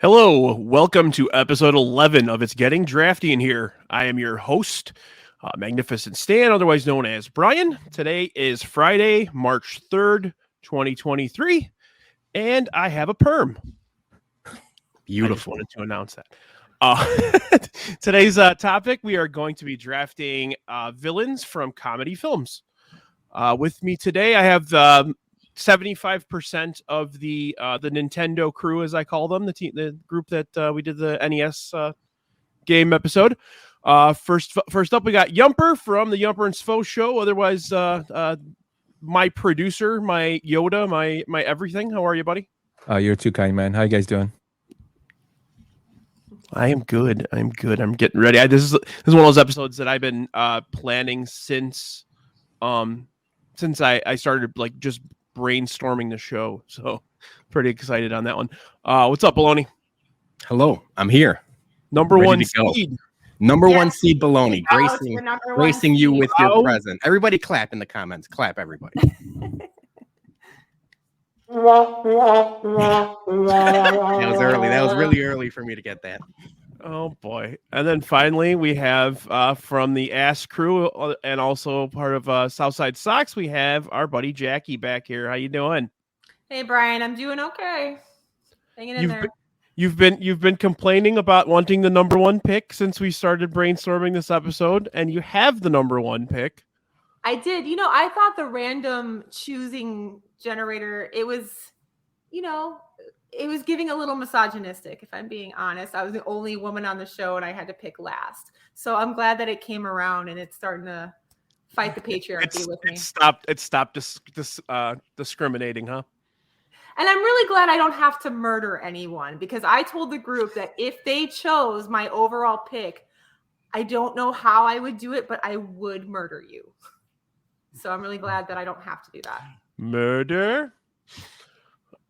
Hello, welcome to episode 11 of It's Getting Drafty in Here. I am your host, Magnificent Stan, otherwise known as Brian. Today is Friday, March 3rd, 2023, and I have a perm. Beautiful. I just wanted to announce that. Today's topic, we are going to be drafting villains from comedy films. With me today, I have 75% of the Nintendo crew, as I call them, the group that we did the NES game episode. First up, we got Yumper from the Yumper and Svo show, otherwise my producer, my Yoda, my everything. How are you, buddy? You're too kind, man. How you guys doing? I am good. I'm getting ready. This is one of those episodes that I've been planning since I started just brainstorming the show, so pretty excited on that one. What's up, Bologna? Hello, I'm here. Number one seed. Number one seed Bologna, gracing you with your present. Everybody clap in the comments. Clap, everybody. That was early. That was really early for me to get that. Oh boy. And then finally we have from the Ass crew and also part of Southside Socks, we have our buddy Jacki back here. How you doing? Hey Brian, I'm doing okay. Hanging in there. You've been complaining about wanting the number one pick since we started brainstorming this episode, and you have the number one pick. I did. I thought the random choosing generator, it was giving a little misogynistic, if I'm being honest. I was the only woman on the show and I had to pick last. So I'm glad that it came around and it's starting to fight the patriarchy with me. It stopped discriminating, huh? And I'm really glad I don't have to murder anyone, because I told the group that if they chose my overall pick, I don't know how I would do it, but I would murder you. So I'm really glad that I don't have to do that. Murder?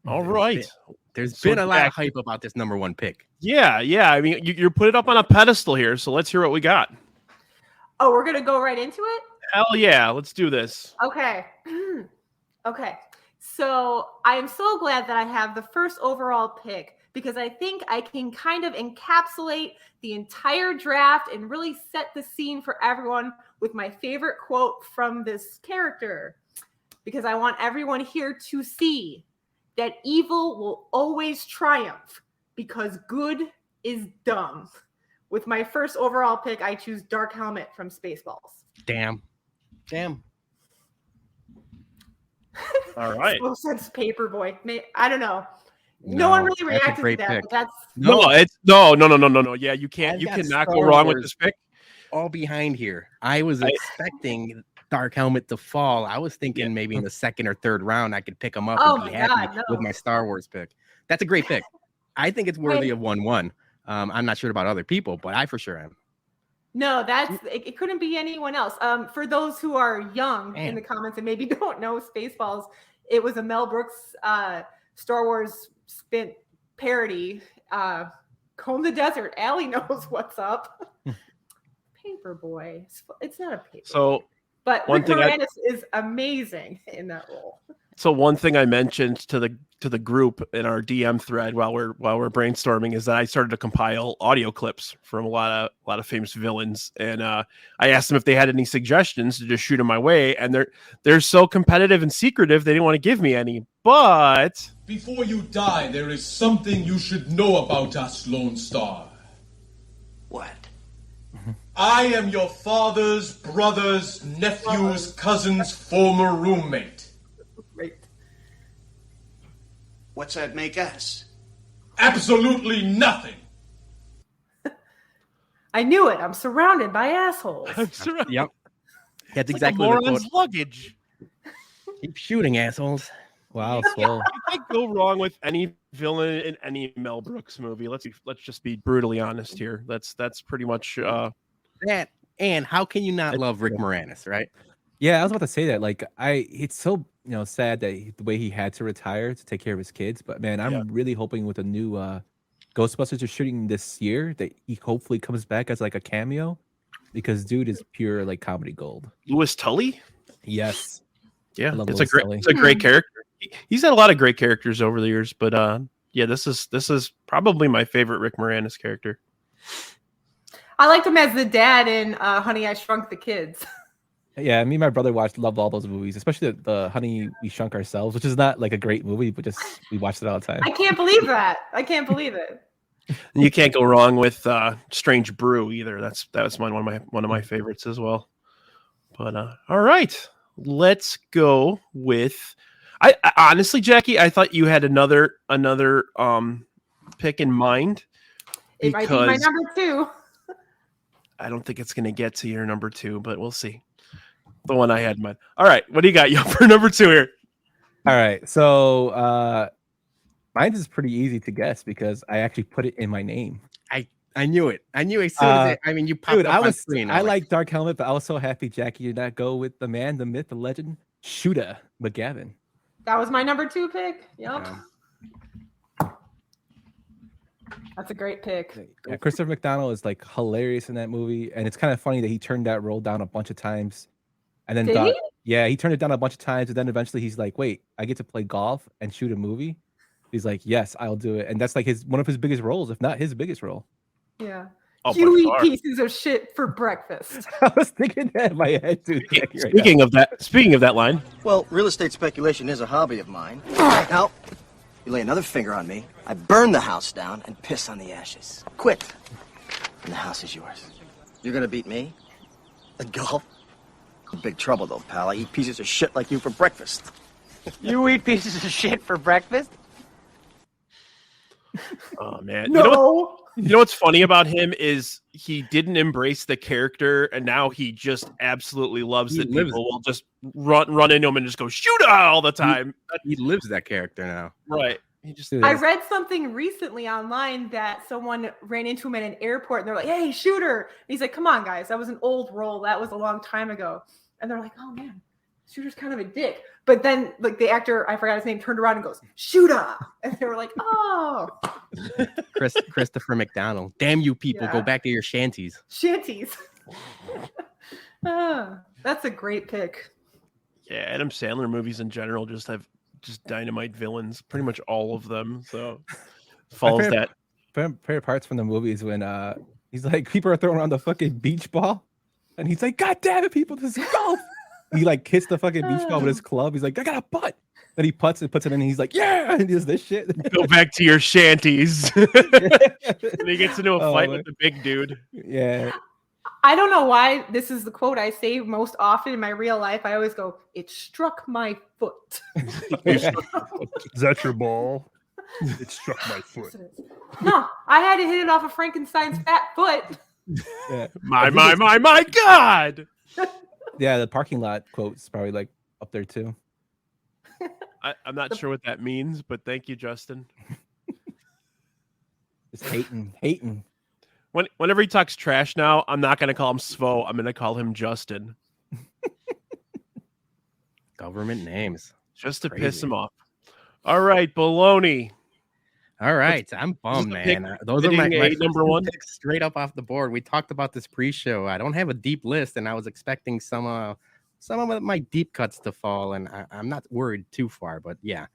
All right. There's been a lot of hype about this number one pick. Yeah. I mean, you're put it up on a pedestal here, so let's hear what we got. Oh, we're going to go right into it? Hell yeah, let's do this. Okay. Okay. So I am so glad that I have the first overall pick, because I think I can kind of encapsulate the entire draft and really set the scene for everyone with my favorite quote from this character, because I want everyone here to see that evil will always triumph because good is dumb. With my first overall pick, I choose Dark Helmet from Spaceballs. Damn. All right. No sense, Paperboy. I don't know. No one really reacted to that. Pick. But that's no. Yeah, you cannot go wrong with this pick. All behind here. I was expecting Dark Helmet to fall. I was thinking maybe in the second or third round I could pick him up and be happy with my Star Wars pick. That's a great pick. I think it's worthy of 1-1. I'm not sure about other people, but I for sure am. No, it couldn't be anyone else. For those who are young in the comments and maybe don't know Spaceballs, it was a Mel Brooks Star Wars spin parody. Comb the Desert. Allie knows what's up. Paperboy. It's not a paper. So, but Rick Moranis is amazing in that role. So one thing I mentioned to the group in our DM thread while we're brainstorming is that I started to compile audio clips from a lot of famous villains, and I asked them if they had any suggestions to just shoot them my way, and they're so competitive and secretive they didn't want to give me any. But before you die, there is something you should know about us, Lone Star. What? I am your father's brother's nephew's cousin's former roommate. What's that make us? Absolutely nothing. I knew it. I'm surrounded by assholes. Yep. That's exactly what I thought. Luggage. Keep shooting, assholes. Wow, swell. You can't go wrong with any villain in any Mel Brooks movie. Let's just be brutally honest here. That's pretty much that. And how can you not love Rick Moranis, right? Yeah, I was about to say that. It's so sad that the way he had to retire to take care of his kids. But man, I'm really hoping with a new Ghostbusters are shooting this year that he hopefully comes back as a cameo, because dude is pure comedy gold. Louis Tully. Yes. Yeah, it's a great character. He's had a lot of great characters over the years, but Yeah, this is probably my favorite Rick Moranis character. I liked him as the dad in Honey, I Shrunk the Kids. Yeah, me and my brother loved all those movies, especially the Honey We Shrunk Ourselves, which is not like a great movie, but just we watched it all the time. I can't believe that. I can't believe it. And you can't go wrong with Strange Brew either. That's one of my favorites as well. But all right, let's go with. I honestly, Jackie, I thought you had another pick in mind. It might be my number 2. I don't think it's going to get to your number 2, but we'll see. The one I had in mind. All right, what do you got, for number 2 here? All right, so mine is pretty easy to guess because I actually put it in my name. I knew it. I knew as soon as you popped dude, up on screen. I like Dark Helmet, but I was so happy Jackie did not go with the man, the myth, the legend, Shooter McGavin. That was my number 2 pick. Yep. That's a great pick. Yeah, Christopher McDonald is like hilarious in that movie, and it's kind of funny that he turned that role down a bunch of times, and then he turned it down a bunch of times, and then eventually he's like, "Wait, I get to play golf and shoot a movie." He's like, "Yes, I'll do it," and that's like one of his biggest roles, if not his biggest role. Yeah. Oh, you eat pieces of shit for breakfast. I was thinking that in my head too. Speaking of that line. Well, real estate speculation is a hobby of mine. Now, you lay another finger on me, I burn the house down and piss on the ashes. Quit. And the house is yours. You're gonna beat me? At golf? Big trouble though, pal. I eat pieces of shit like you for breakfast. You eat pieces of shit for breakfast? Oh man. No. You know what's funny about him is he didn't embrace the character, and now he just absolutely loves that people will just run into him and just go shoot all the time. He lives that character now. Right. I read something recently online that someone ran into him at an airport, and they're like, "Hey, Shooter!" And he's like, "Come on, guys, that was an old role. That was a long time ago." And they're like, "Oh man, Shooter's kind of a dick." But then, like, the actor, I forgot his name, turned around and goes, "Shooter!" And they were like, "Oh." Christopher McDonald. Damn you people, go back to your shanties. Shanties. That's a great pick. Yeah, Adam Sandler movies in general just have dynamite villains, pretty much all of them. So follows that. Favorite parts from the movie is when he's like, people are throwing around the fucking beach ball, and he's like, "God damn it, people, this is golf." He like hits the fucking beach ball with his club. He's like, "I got a putt." Then he puts it in, and he's like, "Yeah," and he does this shit. Go back to your shanties. And he gets into a fight with the big dude. Yeah. I don't know why this is the quote I say most often in my real life. I always go, "It struck my foot." Is that your ball? It struck my foot. No, I had to hit it off of Frankenstein's fat foot. Yeah. My God. Yeah, the parking lot quote's probably like up there too. I'm not sure what that means, but thank you, Justin. Just hating. Whenever he talks trash now, I'm not going to call him Svo. I'm going to call him Justin. Government names. Just to piss him off. All right, Bologna. All right, I'm bummed, man. Those are my number 1 picks straight up off the board. We talked about this pre-show. I don't have a deep list, and I was expecting some of my deep cuts to fall, and I'm not worried too far. But yeah,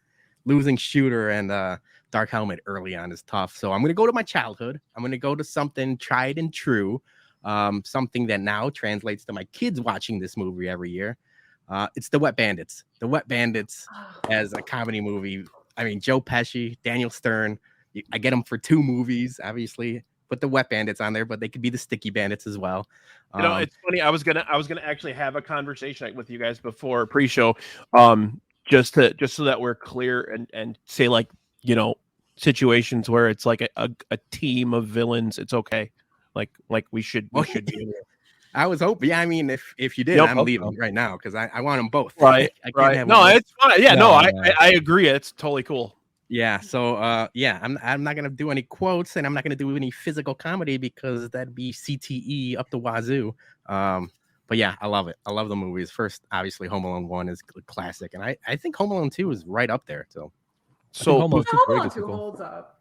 losing Shooter and Dark Helmet early on is tough. So I'm going to go to my childhood. I'm going to go to something tried and true, something that now translates to my kids watching this movie every year. It's The Wet Bandits. The Wet Bandits as a comedy movie. I mean, Joe Pesci, Daniel Stern. I get them for 2 movies, obviously. Put the Wet Bandits on there, but they could be the Sticky Bandits as well. You know, it's funny. I was gonna actually have a conversation with you guys before pre-show, just so that we're clear and say, like, you know, situations where it's like a team of villains. It's okay. Like we should be. I was hoping. Yeah, I mean, if you did, I'm leaving right now because I want them both. Right. I can't have no, it's fine. Yeah, no, I agree. It's totally cool. Yeah. So yeah, I'm not gonna do any quotes and I'm not gonna do any physical comedy because that'd be CTE up the wazoo. But yeah, I love it. I love the movies. First, obviously, Home Alone 1 is a classic, and I think Home Alone 2 is right up there. So Home Alone 2 holds up.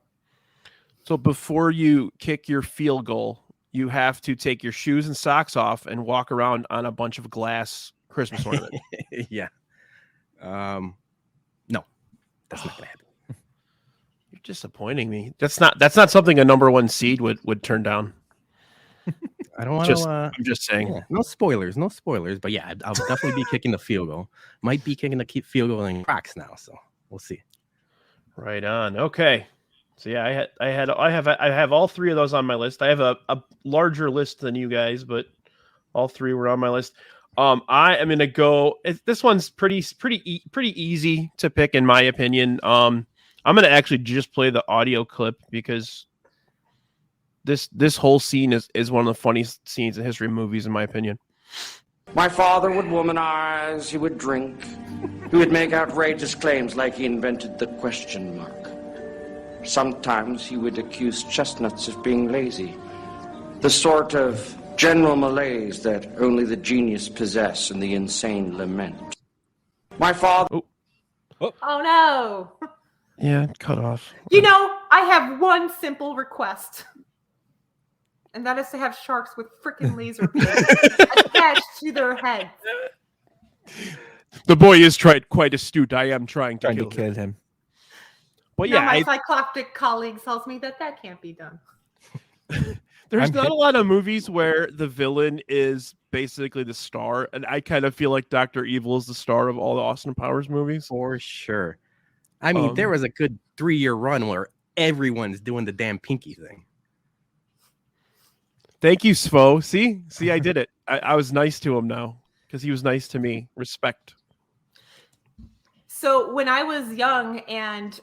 So before you kick your field goal, you have to take your shoes and socks off and walk around on a bunch of glass Christmas ornaments. Yeah. No, that's not gonna happen. You're disappointing me. That's not something a number 1 seed would turn down. I don't want Just to. I'm just saying. Yeah, no spoilers. But yeah, I'll definitely be kicking the field goal. Might be kicking the field goal in cracks now, so we'll see. Right on. Okay. So yeah, I have all 3 of those on my list. I have a larger list than you guys, but all 3 were on my list. I am gonna go. This one's pretty easy to pick in my opinion. I'm gonna actually just play the audio clip because this whole scene is one of the funniest scenes in history of movies, in my opinion. My father would womanize, he would drink, he would make outrageous claims like he invented the question mark. Sometimes he would accuse chestnuts of being lazy, the sort of general malaise that only the genius possess and the insane lament. My father... Oh no! Yeah, cut off. I have one simple request. And that is to have sharks with freaking laser beams attached to their heads. The boy is quite astute. I am trying to kill him. But now my cycloptic colleague tells me that can't be done. There's not a lot of movies where the villain is basically the star, and I kind of feel like Dr. Evil is the star of all the Austin Powers movies. For sure. I mean, there was a good 3-year run where everyone's doing the damn pinky thing. Thank you, Svo. See, I did it. I was nice to him now because he was nice to me. Respect. So when I was young and,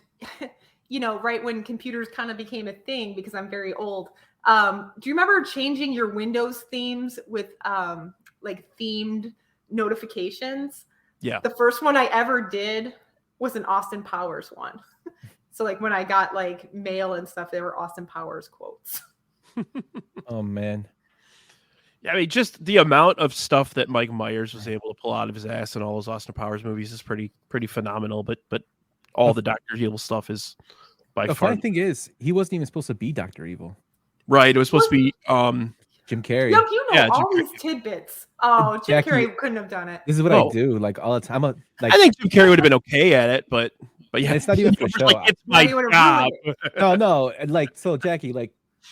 right when computers kind of became a thing, because I'm very old, do you remember changing your Windows themes with themed notifications? Yeah. The first one I ever did was an Austin Powers one. So when I got mail and stuff, they were Austin Powers quotes. Oh man. Yeah, I mean, just the amount of stuff that Mike Myers was able to pull out of his ass in all those Austin Powers movies is pretty phenomenal. But all the Dr. Evil stuff is by the far. funny thing is, he wasn't even supposed to be Dr. Evil. Right. It was supposed to be Jim Carrey. Yep, all these tidbits. Oh, Jim Jacki, Carrey couldn't have done it. This is what I do all the time. I think Jim Carrey would have been okay at it, but yeah, it's not even for show. It's my job. No, so Jacki,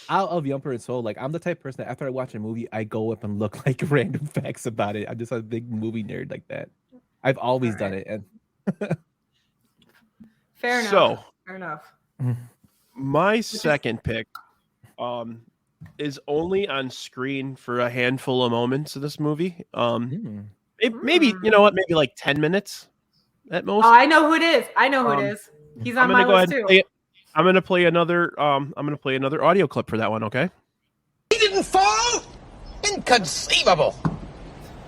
out of Yumper and Soul, I'm the type of person that after I watch a movie, I go up and look random facts about it. I'm just a big movie nerd like that. I've always done it. And fair enough. Fair enough. My second pick is only on screen for a handful of moments of this movie. Maybe you know what? Maybe 10 minutes at most. Oh, I know who it is. He's on my list too. I'm gonna play another audio clip for that one. Okay. He didn't fall. Inconceivable.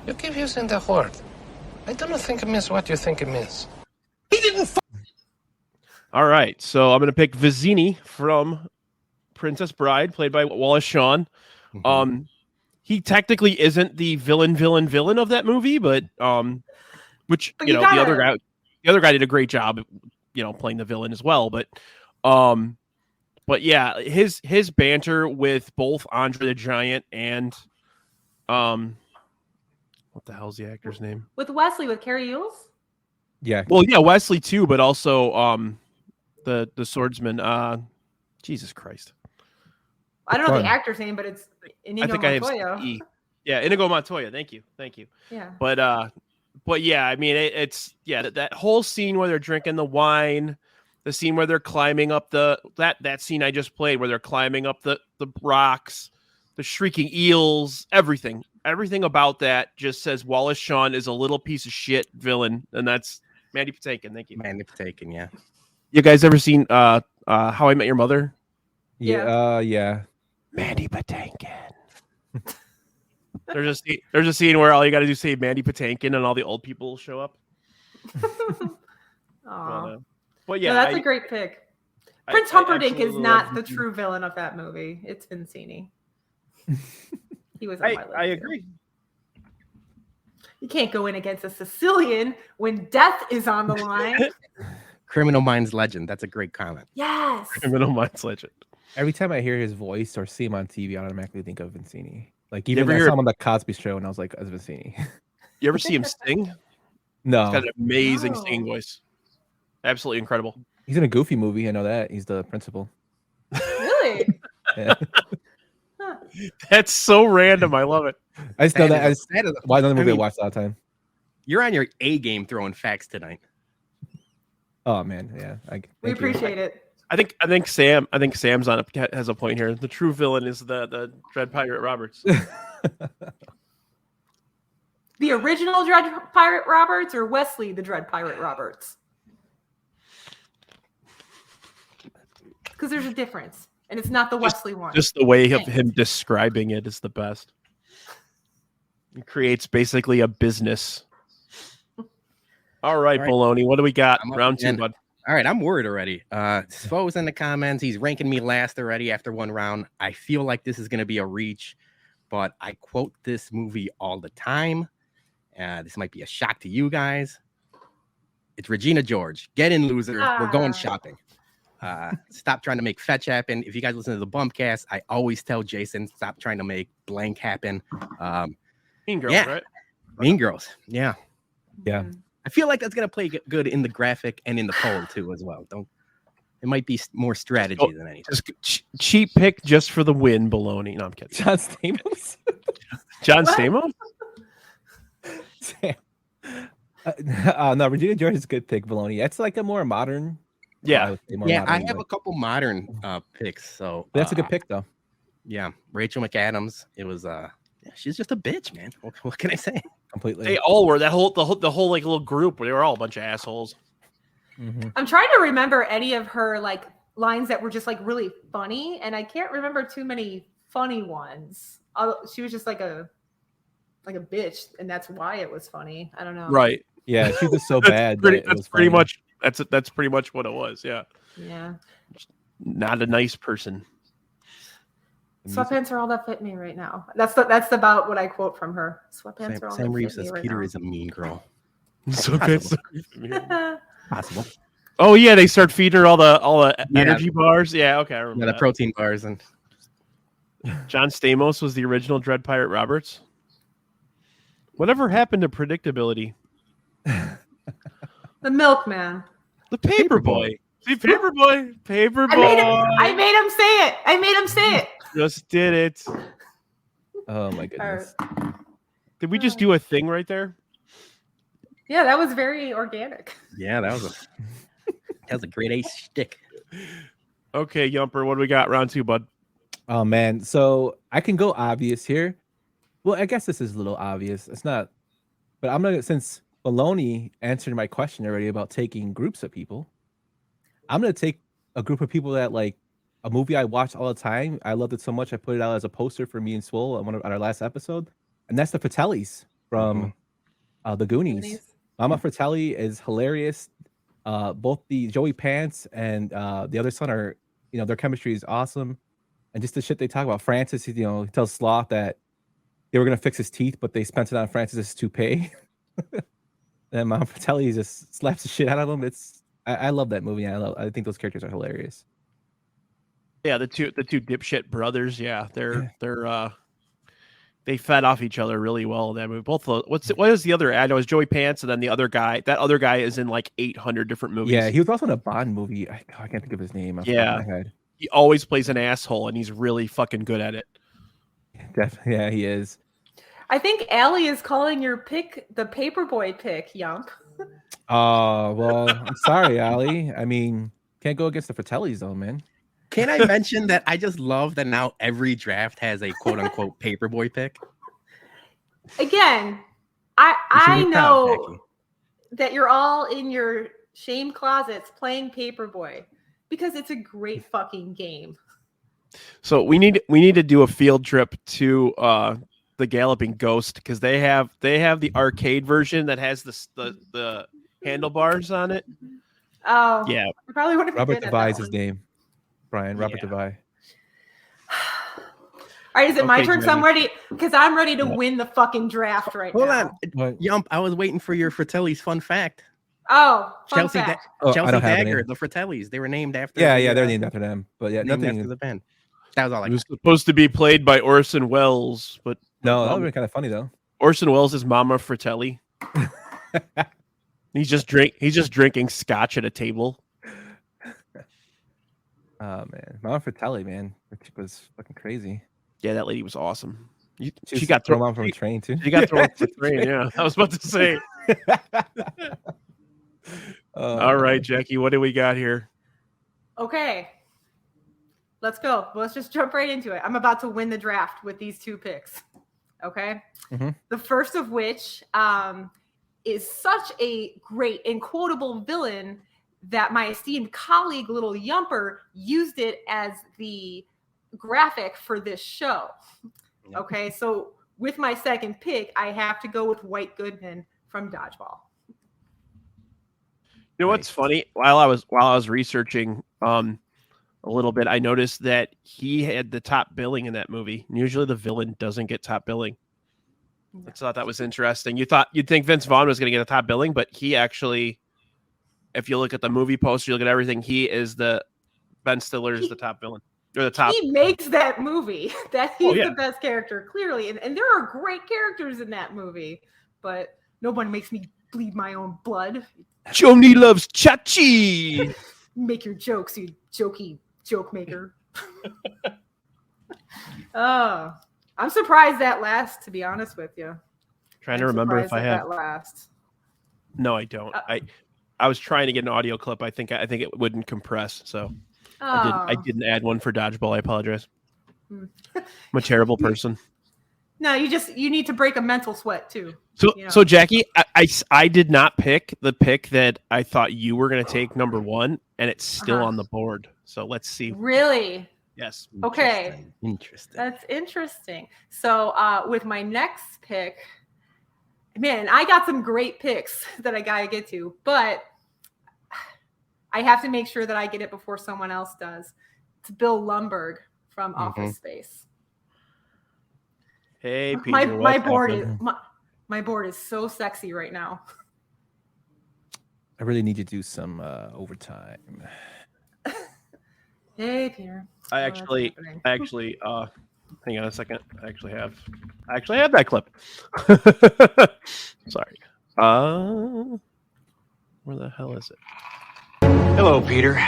You keep using the word. I don't think it means what you think it means. He didn't fall. All right, so I'm gonna pick Vizzini from Princess Bride, played by Wallace Shawn. He technically isn't the villain of that movie, but which the other guy did a great job, playing the villain as well. But yeah, his banter with both Andre the Giant and what the hell's the actor's name? With Wesley, with Carrie Yules? Yeah. Well, yeah, Wesley too, but also the swordsman. Jesus Christ. I don't know the actor's name, but it's Inigo Montoya. Inigo Montoya. Thank you. Yeah. But yeah, I mean, it's that whole scene where they're drinking the wine, the scene where they're climbing up that scene I just played where they're climbing up the rocks, the shrieking eels, everything about that just says Wallace Shawn is a little piece of shit villain, and that's Mandy Patinkin. Thank you. Mandy Patinkin, yeah. You guys ever seen How I Met Your Mother? Yeah. Mandy Patinkin. There's a scene where all you got to do is say Mandy Patinkin, and all the old people show up. But yeah, that's a great pick. Prince Humperdinck is not the true villain of that movie. It's Vizzini. He was on my list. I agree. You can't go in against a Sicilian when death is on the line. Criminal Minds legend. That's a great comment. Yes. Criminal Minds legend. Every time I hear his voice or see him on TV, I automatically think of Vizzini. Even I saw him on the Cosby Show, and I was like, "As Vizzini." You ever see him sing? No. He's got an amazing singing voice. Absolutely incredible. He's in a Goofy movie. I know that. He's the principal. Really? Yeah. Huh. That's so random. I love it. I just know that. Why another movie I mean, watched all the time. You're on your A game throwing facts tonight. Oh man, yeah. We appreciate it. I think Sam's has a point here. The true villain is the Dread Pirate Roberts. The original Dread Pirate Roberts or Wesley the Dread Pirate Roberts? Because there's a difference, and it's not the Wesley one. Just the way of him describing it is the best. It creates basically a business. All right, Bologna. What do we got? Round 2, bud. All right, I'm worried already. Svo's in the comments. He's ranking me last already after one round. I feel like this is going to be a reach, but I quote this movie all the time. This might be a shock to you guys. It's Regina George. Get in, loser. We're going shopping. Stop trying to make fetch happen. If you guys listen to the Bumpcast, I always tell Jason, stop trying to make blank happen. Mean Girls, right? Mean Girls. Yeah. Yeah. I feel like that's going to play good in the graphic and in the poll too as well. It might be more strategy than anything. Just cheap pick just for the win, Bologna. No, I'm kidding. John Stamos? John Stamos? No, Regina George is a good pick, Bologna. That's like a more modern. Yeah. I have a couple modern picks. So that's a good pick, though. Yeah. Rachel McAdams. It was she's just a bitch, man. What can I say? Completely. They all were. The whole like little group. They were all a bunch of assholes. Mm-hmm. I'm trying to remember any of her like lines that were just like really funny, and I can't remember too many funny ones. She was just like a bitch, and that's why it was funny. I don't know. Right. Yeah, she was so bad. That's pretty much what it was. Yeah. Yeah. Not a nice person. Sweatpants are all that fit me right now. That's about what I quote from her. Sweatpants are all Sam that Reeves fit me says right Peter now. is a mean girl. Possible. Oh yeah, they start feeding her all the energy bars. Yeah, okay, I remember the that. protein bars and John Stamos was the original Dread Pirate Roberts. Whatever happened to predictability? The milkman. The Paperboy. See, Paperboy. I made him say it. Just did it. Oh my goodness. Did we just do a thing right there? Yeah, that was very organic. Yeah, that was a great ace shtick. Okay, Yumper, what do we got? Round 2, bud. Oh man, so I can go obvious here. Well, I guess this is a little obvious. It's not, but I'm gonna, since Bologna answered my question already about taking groups of people, I'm gonna take a group of people that like a movie I watch all the time. I loved it so much I put it out as a poster for me and Swole on our last episode, and that's the Fratellis from the Goonies. Mama Fratelli is hilarious. Both the Joey Pants and the other son are, their chemistry is awesome, and just the shit they talk about. Francis, he tells Sloth that they were gonna fix his teeth, but they spent it on Francis's toupee. And Mama Fratelli just slaps the shit out of him. I love that movie. I think those characters are hilarious. Yeah, the two dipshit brothers. Yeah, they fed off each other really well in that movie. Both what is the other? I know it's Joey Pants, and then the other guy. That other guy is in like 800 different movies. Yeah, he was also in a Bond movie. I can't think of his name. He always plays an asshole, and he's really fucking good at it. Definitely, yeah, he is. I think Allie is calling your pick the Paperboy pick, Yump. Oh, well, I'm sorry, Allie. I mean, can't go against the Fratellis, though, man. Can I mention that I just love that now every draft has a quote unquote Paperboy pick? Again, I know that you're all in your shame closets playing Paperboy because it's a great fucking game. So we need to do a field trip to the Galloping Ghost because they have the arcade version that has the handlebars on it. Oh yeah, I probably would have. Robert Devine is his name. Brian Robert Devine. All right, is it my turn? So I'm ready because I'm ready to win the fucking draft right Hold now. on, Yump. I was waiting for your Fratellis fun fact. Oh, Chelsea Dagger, the Fratellis. They were named after. Yeah, they're named after them. But yeah, nothing after the band. That was all I got. It was supposed to be played by Orson Welles, but no, that would be kind of funny though. Orson Welles is Mama Fratelli. He's just drinking scotch at a table. Oh man, Mama Fratelli, man, that chick was fucking crazy. Yeah, that lady was awesome. She got thrown off from a train too. She got thrown off from a train. Yeah, I was about to say. All right, Jackie, what do we got here? Okay, let's go. Let's just jump right into it. I'm about to win the draft with these 2 picks. Okay, the first of which is such a great and quotable villain that my esteemed colleague, Little Yumper, used it as the graphic for this show. Okay, so with my second pick, I have to go with White Goodman from Dodgeball. You know what's funny? While I was researching a little bit, I noticed that he had the top billing in that movie. Usually the villain doesn't get top billing. I thought that was interesting. You'd think Vince Vaughn was going to get a top billing, but he actually, if you look at the movie poster, you look at everything, Ben Stiller is the top villain. Or the top. He makes that movie. That he's the best character, clearly. And there are great characters in that movie, but nobody makes me bleed my own blood. Joni loves Chachi. Make your jokes, you jokey joke maker. Oh, I'm surprised that lasts, to be honest with you. Trying to remember if I have that last. No, I don't. I was trying to get an audio clip. I think it wouldn't compress, so I didn't add one for Dodgeball. I apologize. I'm a terrible person. No, you need to break a mental sweat too. So Jackie, I did not pick the pick that I thought you were going to take number 1, and it's still on the board. So let's see. Really? Yes. Okay. Interesting. That's interesting. So with my next pick, man, I got some great picks that I got to get to, but I have to make sure that I get it before someone else does. It's Bill Lumbergh from Office Space. Hey, Peter, my board is so sexy right now. I really need you to do some overtime. Hey, Peter. I actually hang on a second. I actually have that clip. Sorry. Where the hell is it? Hello, Peter.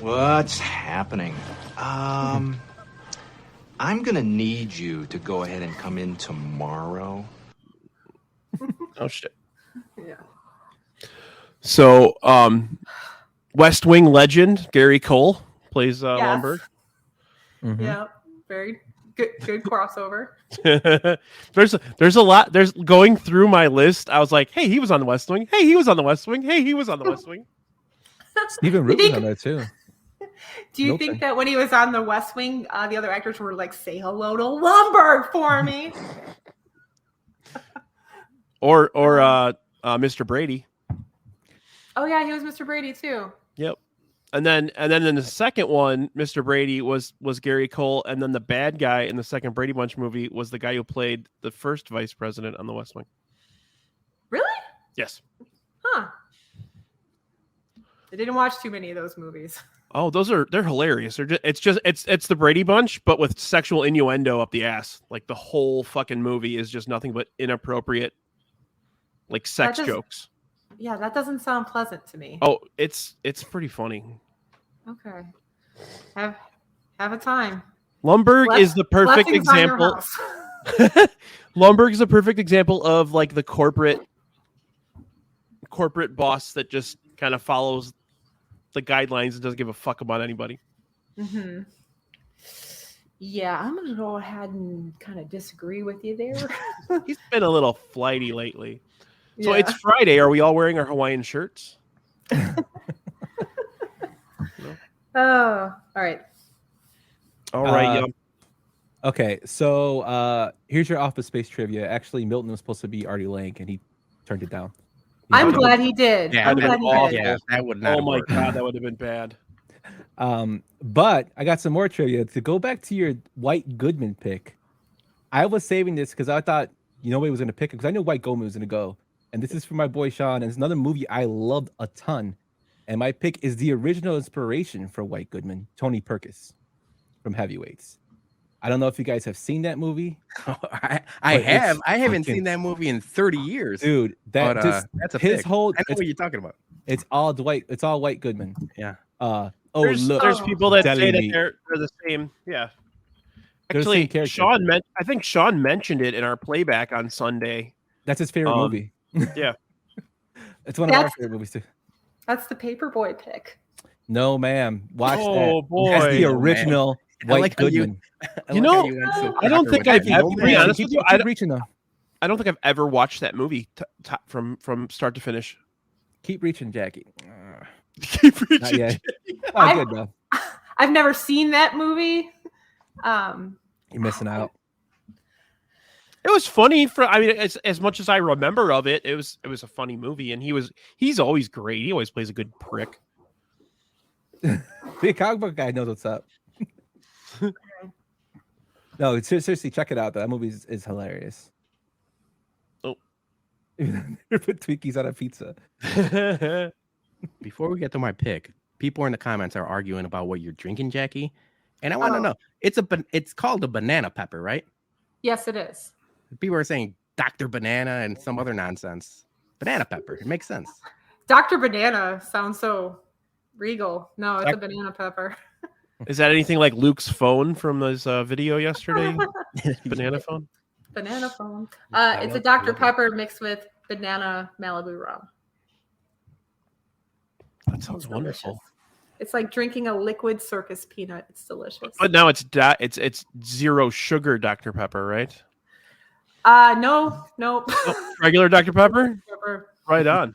What's happening? I'm gonna need you to go ahead and come in tomorrow. Oh shit. Yeah. So, West Wing legend Gary Cole plays Lumbergh. Yeah, very good crossover. There's a lot. There's going through my list. I was like, hey, he was on the West Wing. Hey, he was on the West Wing. Hey, he was on the West Wing. Stephen Root was on there too. Do you think that when he was on the West Wing, the other actors were like, say hello to Lumbergh for me? or Mr. Brady. Oh yeah, he was Mr. Brady too. Yep. And then in the second one, Mr. Brady was Gary Cole, and then the bad guy in the second Brady Bunch movie was the guy who played the first vice president on the West Wing. Really? Yes. Huh. I didn't watch too many of those movies. Oh, they're hilarious. It's the Brady Bunch, but with sexual innuendo up the ass. Like the whole fucking movie is just nothing but inappropriate, like sex jokes. Yeah, that doesn't sound pleasant to me. Oh, it's pretty funny. Okay. Have a time. Lumbergh is the perfect example. Lumbergh is a perfect example of like the corporate boss that just kind of follows the guidelines and doesn't give a fuck about anybody. Mm-hmm. Yeah, I'm gonna go ahead and kind of disagree with you there. He's been a little flighty lately. So it's Friday. Are we all wearing our Hawaiian shirts? Oh, all right. All right. Okay, so here's your Office Space trivia. Actually, Milton was supposed to be Artie Lang, and he turned it down. I'm glad he did. Yeah, I'm glad he did. Yeah, that would not. Oh my god, that would have been bad. But I got some more trivia to go back to your White Goodman pick. I was saving this because I thought nobody was going to pick it because I knew White Goodman was going to go. And this is for my boy Sean, and it's another movie I loved a ton. And my pick is the original inspiration for White Goodman, Tony Perkis from Heavyweights. I don't know if you guys have seen that movie. I have. I haven't seen that movie in 30 years, dude. That's a his pick. whole. I know what you're talking about. It's all White Goodman. Yeah. Oh, look. There's people that say that me. they're the same. Yeah. They're the same Actually, character. I think Sean mentioned it in our playback on Sunday. That's his favorite movie. Yeah. It's one of our favorite movies too. That's the Paperboy pick. No, ma'am. Watch that. Oh boy. That's the original White Goodman. I don't think I've ever. I don't think I've ever watched that movie from start to finish. Keep reaching, Jackie. Keep reaching. Not yet. Oh, good though. I've never seen that movie. You're missing out. It was funny as much as I remember of it. It was a funny movie, and he's always great. He always plays a good prick. The comic book guy knows what's up. No, seriously, check it out. That movie is hilarious. Oh, put Twinkies on a pizza. Before we get to my pick, people in the comments are arguing about what you're drinking, Jackie, and I want to know. It's called a banana pepper, right? Yes, it is. People are saying Dr. Banana and some other nonsense. Banana pepper. It makes sense. Dr. Banana sounds so regal. No, it's a banana pepper. Is that anything like Luke's phone from his video yesterday? Banana phone? Banana phone. It's a Dr. Pepper mixed with banana Malibu rum. That sounds wonderful. It's like drinking a liquid circus peanut. It's delicious. But now it's zero sugar Dr. Pepper, right? No. Oh, regular Dr. Pepper? Right on.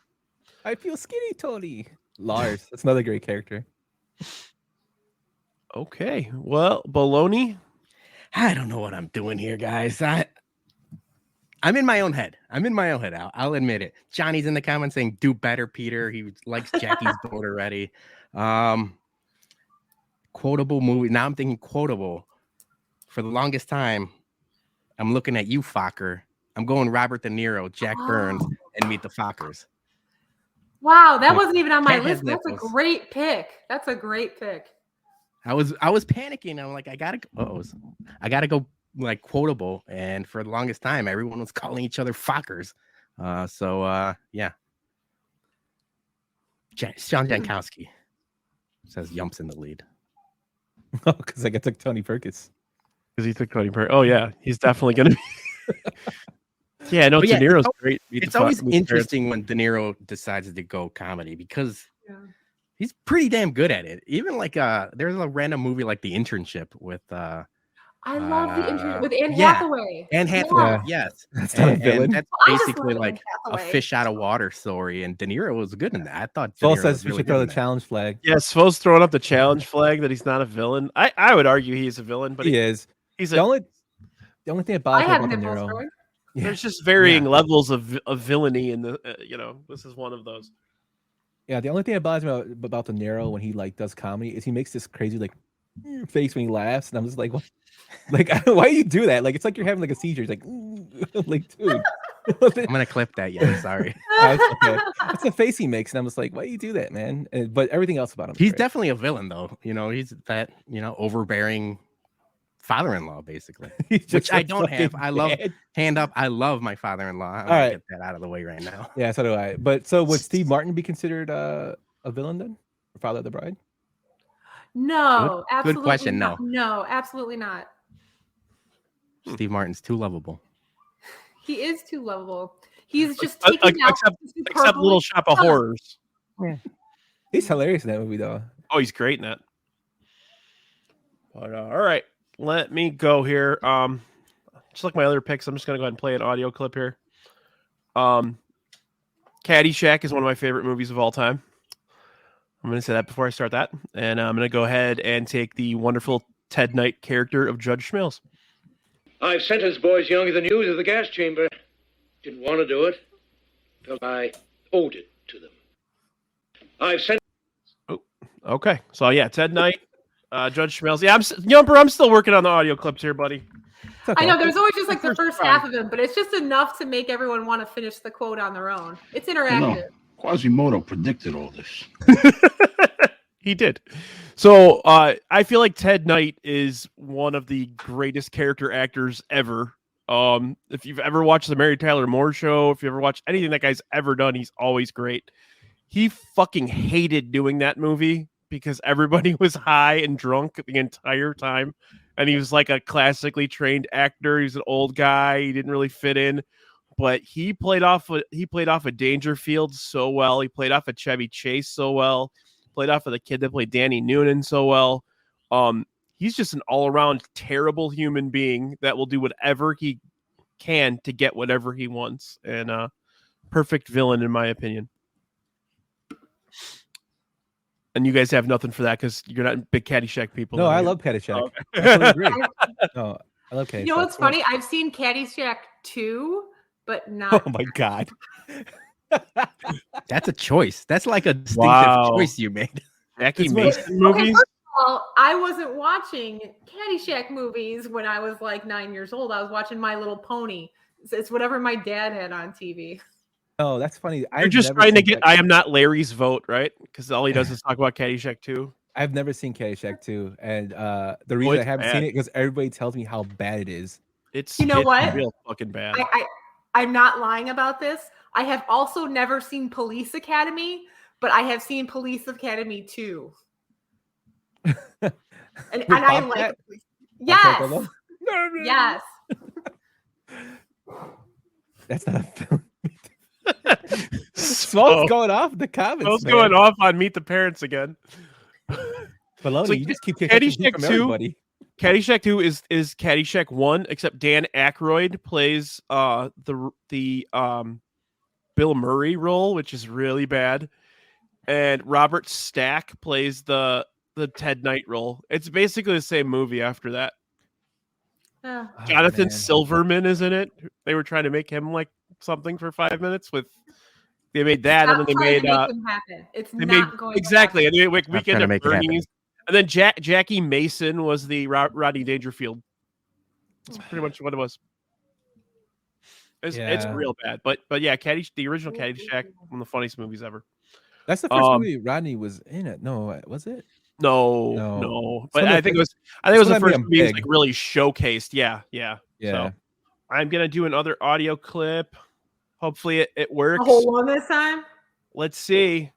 I feel skinny, Tony. Lars. That's another great character. Okay. Well, Bologna. I don't know what I'm doing here, guys. I'm in my own head. I'll admit it. Johnny's in the comments saying, do better, Peter. He likes Jackie's boat already. Quotable movie. Now I'm thinking quotable. For the longest time, I'm looking at you, Fokker. I'm going Robert De Niro, Jack Burns, and Meet the Fockers. Wow, that wasn't even on my list. That's a great pick. I was panicking. I'm like, I gotta go like quotable. And for the longest time, everyone was calling each other Fockers. Yeah. Sean Jankowski says Yump's in the lead. Oh, because I took Tony Perkins. Because he took Tony Perkins. Oh yeah, he's definitely gonna be. Yeah, no, De Niro's great. It's always interesting when De Niro decides to go comedy because he's pretty damn good at it. Even like there's a random movie like The Internship with I love The Internship with Anne Hathaway. Anne Hathaway, yes. That's not a villain. And that's basically like a fish out of water story, and De Niro was good in that. I thought Paul says we should throw the challenge flag. Yeah, Svo's throwing up the challenge flag that he's not a villain. I would argue he's a villain, but he is. He's the only thing that bothers me about De Niro. There's just varying levels of villainy in the this is one of those. Yeah, the only thing that bothers me about De Niro when he like does comedy is he makes this crazy like face when he laughs, and I'm just like, what? Like, why do you do that? Like, it's like you're having like a seizure. It's like, dude. I'm gonna clip that. Yeah, sorry. Okay. It's the face he makes, and I'm just like, why do you do that, man? But everything else about him, he's definitely a villain, though. He's that overbearing father-in-law, basically, which I don't have. I love hand up. I love my father-in-law. I want to get that out of the way right now. Yeah, so do I. But so would Steve Martin be considered a villain then, or Father of the Bride? No, absolutely. Good question. Not. No, absolutely not. Steve Martin's too lovable. He is too lovable. He's just taking out except Little Shop of Horrors. Yeah. He's hilarious in that movie, though. Oh, he's great in that. But all right, let me go here. Just like my other picks, I'm just gonna go ahead and play an audio clip here. Caddyshack is one of my favorite movies of all time. I'm going to say that before I start that. And I'm going to go ahead and take the wonderful Ted Knight character of Judge Schmills. I've sentenced boys younger than you to the gas chamber. Didn't want to do it. Felt I owed it to them. I've sent. Oh, okay. So, yeah, Ted Knight, Judge Schmills. Yeah, Yumper, I'm still working on the audio clips here, buddy. Okay. I know there's always just like the first half of them, but it's just enough to make everyone want to finish the quote on their own. It's interactive. Quasimodo predicted all this. He did. So I feel like Ted Knight is one of the greatest character actors ever. If you've ever watched the Mary Tyler Moore Show, if you ever watched anything that guy's ever done, he's always great. He fucking hated doing that movie, because everybody was high and drunk the entire time. And he was like a classically trained actor. He's an old guy. He didn't really fit in, but he played off a Dangerfield so well. He played off a Chevy Chase so well. Played off of the kid that played Danny Noonan so well. He's just an all-around terrible human being that will do whatever he can to get whatever he wants. And perfect villain, in my opinion. And you guys have nothing for that because you're not big Caddyshack people. No, I love Caddyshack. Oh, okay. I totally agree. No, I love Caddyshack. You know what's funny? I've seen Caddyshack 2, but not. Oh my God. That's a choice. That's like a distinctive choice you made. Jackie Mason movies. Okay, first of all, I wasn't watching Caddyshack movies when I was like 9 years old. I was watching My Little Pony. It's whatever my dad had on TV. Oh, that's funny. You're just trying to get I Am Not Larry's vote, right? Because all he does is talk about Caddyshack 2. I've never seen Caddyshack 2. And the reason I haven't seen it because everybody tells me how bad it is. It's what? Real fucking bad. I'm not lying about this. I have also never seen Police Academy, but I have seen Police Academy 2. and I like it. Yes. Yes. That's not a film. Smoke's going off in the comments. Smoke's going off on Meet the Parents again. Bologna, you just keep catching from everybody. Caddyshack 2 is Caddyshack 1, except Dan Aykroyd plays the Bill Murray role, which is really bad, and Robert Stack plays the Ted Knight role. It's basically the same movie after that. Jonathan Silverman is in it. They were trying to make him like something for 5 minutes. They made that, and then they made it's not going exactly. And they made Weekend at Bernie's. And then Jackie Mason was the Rodney Dangerfield. That's pretty much what it was. It's real bad, but yeah, the original Caddyshack, one of the funniest movies ever. That's the first movie Rodney was in it. No, was it? No. But I think it was the first movie like really showcased. Yeah. So I'm gonna do another audio clip. Hopefully it works. A whole one this time. Let's see.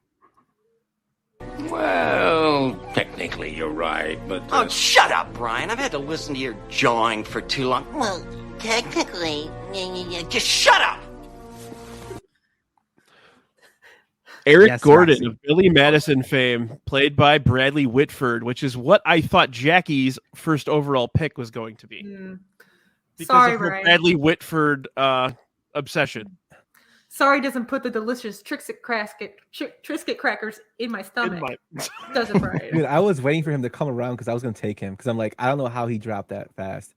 Well, technically you're right, but... Oh, shut up, Brian. I've had to listen to your jawing for too long. Well, technically... Just shut up! Eric Gordon of Billy Madison fame, played by Bradley Whitford, which is what I thought Jackie's first overall pick was going to be. Because of her Bradley Whitford obsession. Sorry doesn't put the delicious Triscuit crackers in my stomach. Doesn't Brian. Dude, I was waiting for him to come around because I was going to take him because I'm like, I don't know how he dropped that fast.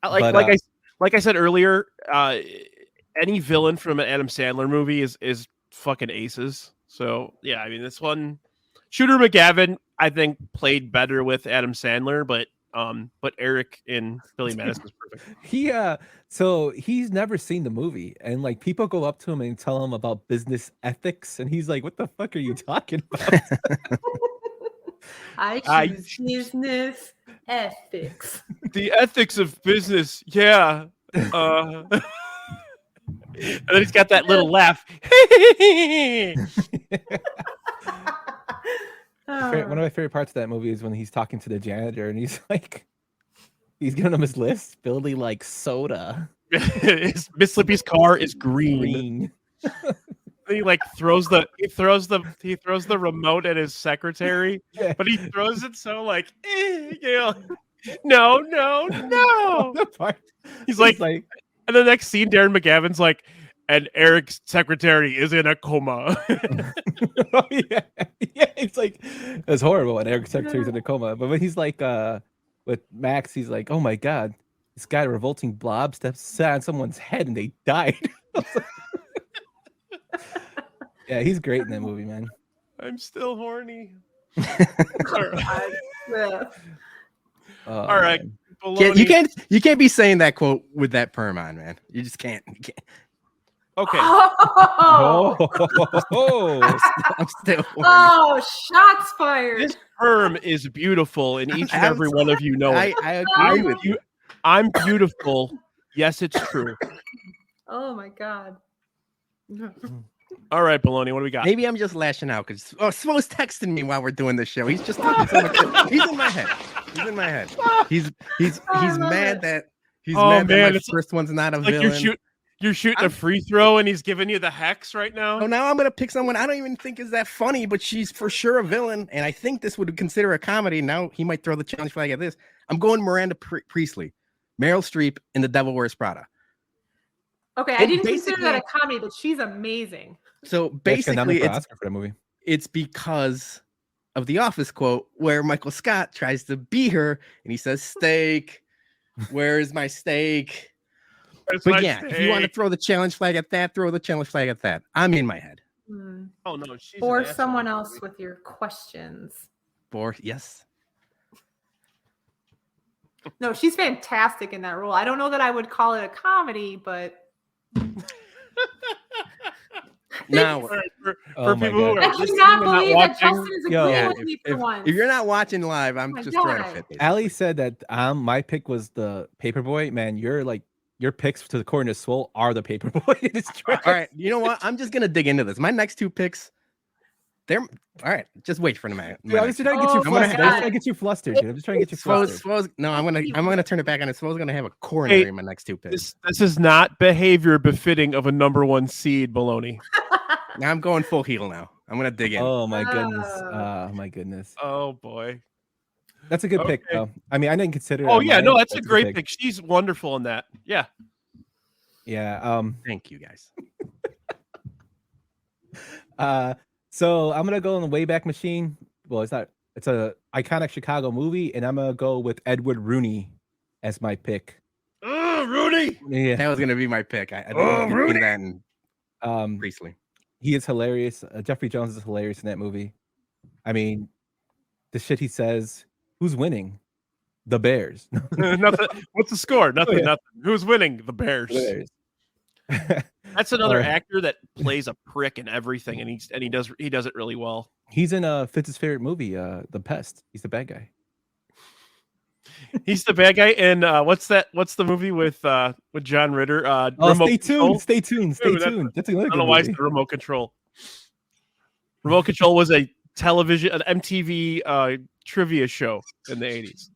Like I said earlier, any villain from an Adam Sandler movie is fucking aces. So yeah, I mean this one, Shooter McGavin, I think played better with Adam Sandler, but Eric in Billy Madison is perfect. So he's never seen the movie, and like people go up to him and tell him about business ethics, and he's like, "What the fuck are you talking about?" I choose business ethics. The ethics of business, yeah. And then he's got that little laugh. One of my favorite parts of that movie is when he's talking to the janitor and he's like, he's giving him his list, building like soda. Miss Slippy's car is green. He like throws the remote at his secretary, but he throws it so like, no. He's like, and the next scene, Darren McGavin's like, and Eric's secretary is in a coma. Oh, yeah, it's like it's horrible when Eric's secretary's in a coma. But when he's like with Max, he's like, oh my god, this guy revolting blob sat on someone's head and they died. Yeah, he's great in that movie, man. I'm still horny. All right. You can't be saying that quote with that perm on, man. You just can't. Okay. Oh, I'm still horny. Oh, shots fired. This perm is beautiful, and each and every one of you know it. I agree with you. I'm beautiful. Yes, it's true. Oh my god. All right, Bologna, what do we got? Maybe I'm just lashing out because Svo's texting me while we're doing this show. He's just talking so much. He's in my head. He's in my head. He's mad that that my first one's not a villain. You're shooting a free throw and he's giving you the hex right now. Oh, now I'm gonna pick someone I don't even think is that funny, but she's for sure a villain, and I think this would consider a comedy. Now he might throw the challenge flag at this. I'm going Miranda Priestley, Meryl Streep in The Devil Wears Prada. Okay, I didn't consider that a comedy, but she's amazing. So basically, it's because of the Office quote where Michael Scott tries to beat her and he says, "Steak, where's my steak?" But yeah, if you want to throw the challenge flag at that, throw the challenge flag at that. I'm in my head. Oh no, she's or someone else with your questions. Yes. No, she's fantastic in that role. I don't know that I would call it a comedy, but now for people who are I cannot believe that Justin is agreeing with me for once. If you're not watching live, I'm just throwing a fit. Allie said that my pick was the Paperboy. Man, your picks to the corner of Swole are the Paperboy. All right, you know what? I'm just gonna dig into this. My next two picks, they're all right. Just wait for a minute. Dude, I'm just trying to get you flustered. I'm trying to get you flustered. Dude. I'm just trying to get you flustered. No, I'm gonna turn it back on. Swo's gonna have a coronary in my next two picks. This is not behavior befitting of a number 1 seed, Bologna. Now I'm going full heel now. I'm gonna dig in. Oh my goodness. Oh my goodness. Oh boy. That's a good pick, though. I mean, I didn't consider. Oh yeah, no, that's a great pick. She's wonderful in that. Yeah. Yeah. Thank you, guys. So I'm gonna go in the Wayback Machine. Well, it's not. It's a iconic Chicago movie, and I'm gonna go with Edward Rooney as my pick. Oh, Rooney! Yeah, that was gonna be my pick. I Rooney. That and Priestley. He is hilarious. Jeffrey Jones is hilarious in that movie. I mean, the shit he says. Who's winning? The Bears. Nothing. What's the score? Nothing. Nothing. Who's winning? The Bears. That's another actor that plays a prick in everything, and he does it really well. He's in Fitz's favorite movie, The Pest. He's the bad guy. He's the bad guy, and what's the movie with John Ritter? Stay tuned. Stay tuned. That's another. I don't know why it's the Remote Control. Remote Control was an MTV trivia show in the 80s.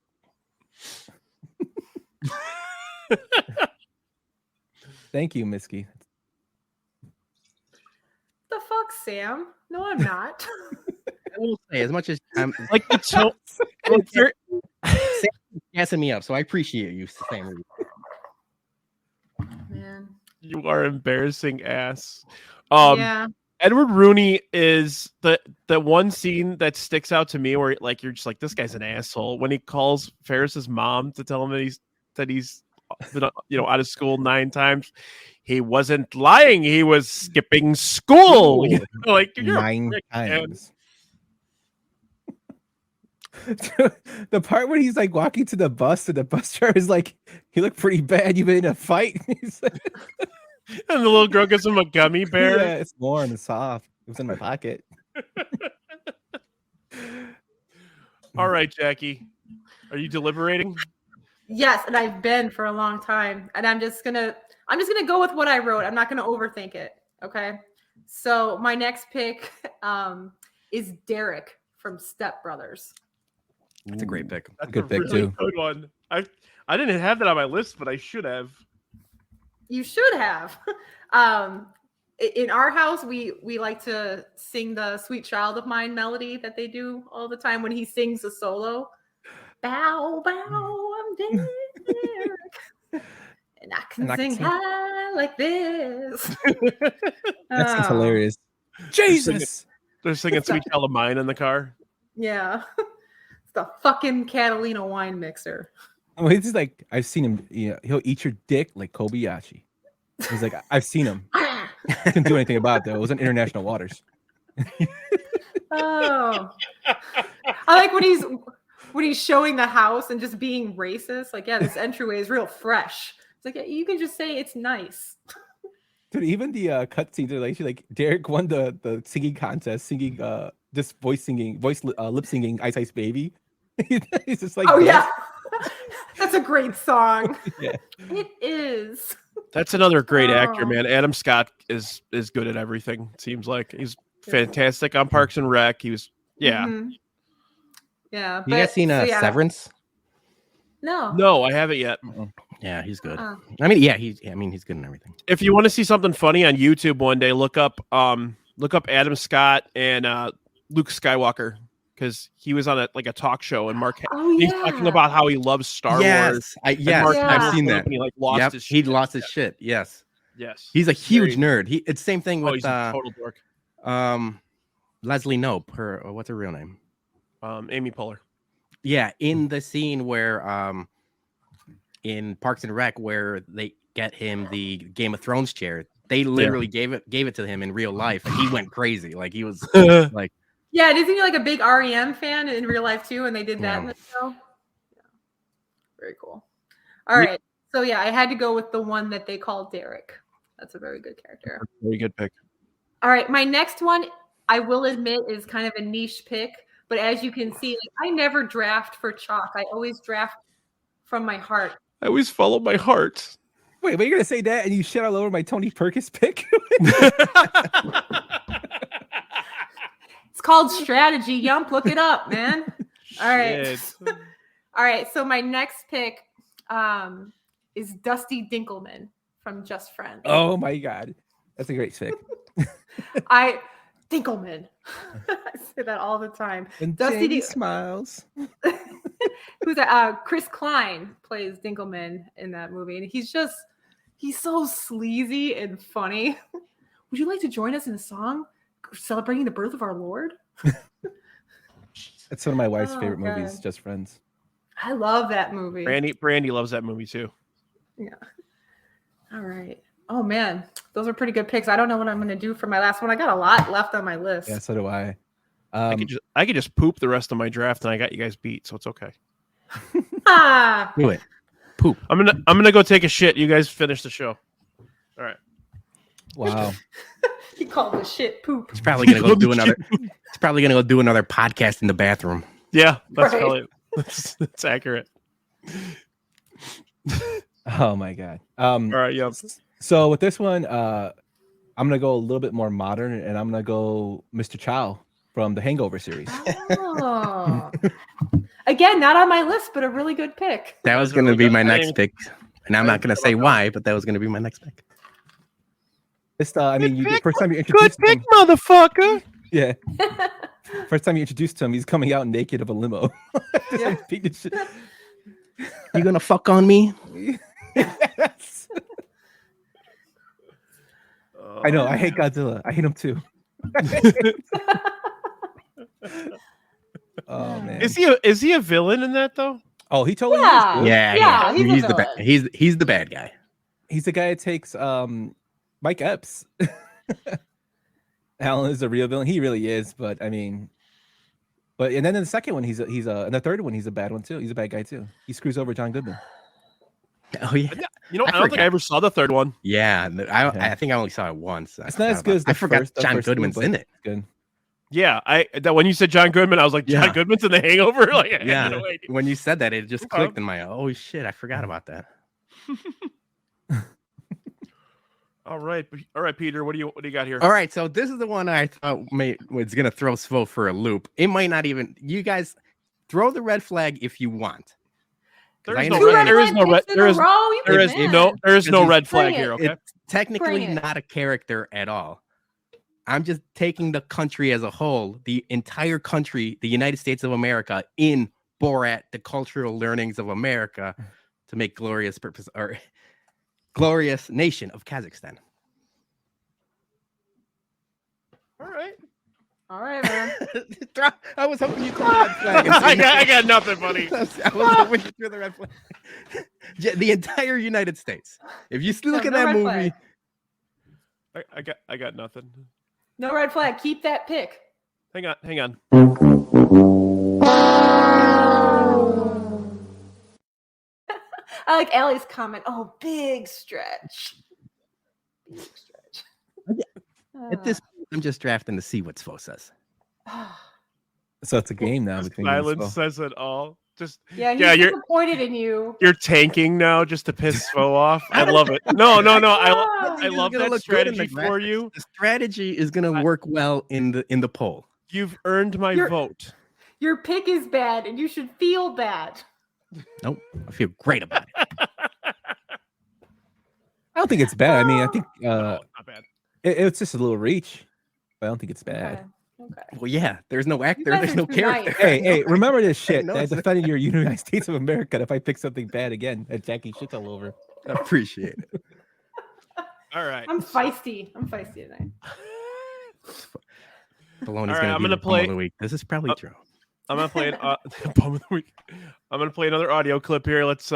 Thank you, Misky. The fuck, Sam? No, I'm not. I will say, as much as I'm like the tone, Sam's gassing me up, so I appreciate you, Sam. Man, you are embarrassing ass. Yeah. Edward Rooney is the one scene that sticks out to me where like you're just like, this guy's an asshole when he calls Ferris's mom to tell him that he's been, out of school 9 times. He wasn't lying. He was skipping school. Like you're 9 times. The part where he's like walking to the bus and the bus driver is like, "You look pretty bad. You've been in a fight." And the little girl gives him a gummy bear. Yeah, it's warm and soft. It was in my pocket. All right, Jackie. Are you deliberating? Yes, and I've been for a long time. And I'm just gonna go with what I wrote. I'm not gonna overthink it. Okay. So my next pick is Derek from Step Brothers. That's a great pick. That's good a pick really too. Good one. I didn't have that on my list, but I should have. You should have. In our house, we like to sing the Sweet Child of Mine melody that they do all the time when he sings a solo. Bow, bow, I'm Derek. And I can sing high like this. That sounds hilarious. Jesus! They're singing Sweet Child of Mine in the car. Yeah. It's the fucking Catalina wine mixer. Oh, he's like, I've seen him. He'll eat your dick like Kobayashi. He's like, I've seen him. Couldn't do anything about it though. It was in international waters. Oh, I like when he's showing the house and just being racist. Like, yeah, this entryway is real fresh. It's like, yeah, you can just say it's nice. Dude, even the cutscenes are like Derek won the singing contest, singing just lip singing Ice Ice Baby. He's just like, oh yeah, that's a great song. Yeah, it is. That's another great actor, man. Adam Scott is good at everything. It seems like he's fantastic on Parks and Rec. He was, Mm-hmm. Yeah. You guys seen Severance? No, I haven't yet. Yeah, he's good. I mean, he's good in everything. If you want to see something funny on YouTube one day, look up Adam Scott and Luke Skywalker, because he was on a talk show and he's talking about how he loves Star Wars. I've seen that. And he lost his shit. He lost his shit. Yes. He's a huge nerd. It's same thing with he's a total dork. Leslie Knope. What's her real name? Amy Poehler. Yeah, in the scene where in Parks and Rec where they get him the Game of Thrones chair, they literally gave it to him in real life, and he went crazy. Like he was like, yeah, isn't he like a big REM fan in real life too? And they did that in the show. Yeah, very cool. All right, so I had to go with the one that they call Derek. That's a very good character. Very good pick. All right, my next one, I will admit, is kind of a niche pick. But as you can see, I never draft for chalk. I always draft from my heart. I always follow my heart. Wait, you're gonna say that and you shit all over my Tony Perkins pick? It's called strategy. Yump, look it up, man. All right. All right. So my next pick is Dusty Dinkelman from Just Friends. Oh my God, that's a great pick. Dinkelman. I say that all the time. And Dusty smiles. Who's Chris Klein plays Dinkelman in that movie, and he's so sleazy and funny. Would you like to join us in a song celebrating the birth of our Lord? It's one of my wife's favorite movies, Just Friends. I love that movie. Brandy loves that movie too. Yeah. All right. Oh man, those are pretty good picks. I don't know what I'm going to do for my last one. I got a lot left on my list. Yeah, so do I. I could just poop the rest of my draft, and I got you guys beat, so it's okay. Do it. Poop. I'm gonna go take a shit. You guys finish the show. All right. Wow. He called the shit poop. He's probably gonna go do another. He's probably gonna go do another podcast in the bathroom. Yeah, that's probably that's accurate. Oh my God. All right. Yeah. So with this one, I'm gonna go a little bit more modern, and I'm gonna go Mr. Chow from the Hangover series. Oh. Again, not on my list, but a really good pick. That was gonna be my next pick, and I'm not gonna say why, but that was gonna be my next pick. This, the first time you introduced good pick, him, motherfucker. Yeah. First time you introduced him, he's coming out naked of a limo. Just You gonna fuck on me? Yes. I know. I hate Godzilla. I hate him too. Oh man. Is he a villain in that though? Oh, he totally is. Yeah. He's the bad guy. He's the guy that takes Mike Epps. Alan is a real villain. He really is, but I mean, and then in the second one, and the third one, he's a bad one too. He's a bad guy too. He screws over John Goodman. Oh yeah. You know, I don't think I ever saw the third one. Yeah, I think I only saw it once. It's not as good as I forgot John Goodman's in it. Good. Yeah, when you said John Goodman, I was like, John Goodman's in The Hangover. Like, yeah. When you said that, it just clicked in my. Oh shit! I forgot about that. All right, Peter. What do you got here? All right, so this is the one I thought was gonna throw Svo for a loop. It might not even. You guys throw the red flag if you want. There is no red flag here. Okay, it's technically not a character at all. I'm just taking the country as a whole, the entire country, the United States of America, in Borat, the cultural learnings of America, to make glorious nation of Kazakhstan. All right, man. I was hoping you threw the red flag. I got nothing, buddy. I was hoping you threw the red flag. The entire United States. If you look at that movie, I got nothing. No red flag. Keep that pick. Hang on. I like Allie's comment. Oh, big stretch. At this point, I'm just drafting to see what Svo says. So it's a game now between silence says it all. Just he's you're disappointed in you. You're tanking now just to piss Svo off. I love it. No. I love that strategy for you. The strategy is gonna work well in the poll. You've earned my vote. Your pick is bad, and you should feel bad. Nope, I feel great about it. I don't think it's bad. I mean, I think not bad. It's just a little reach, but I don't think it's bad. Okay. Well, yeah, there's no actor, there's no character. Nice. Hey, remember this shit. No, I defended your United States of America. If I pick something bad again, that Jacki shits all over. I appreciate it. All right. I'm feisty tonight. Bologna's gonna play of the week. This is probably true. I'm gonna play bum of the week. I'm gonna play another audio clip here. Let's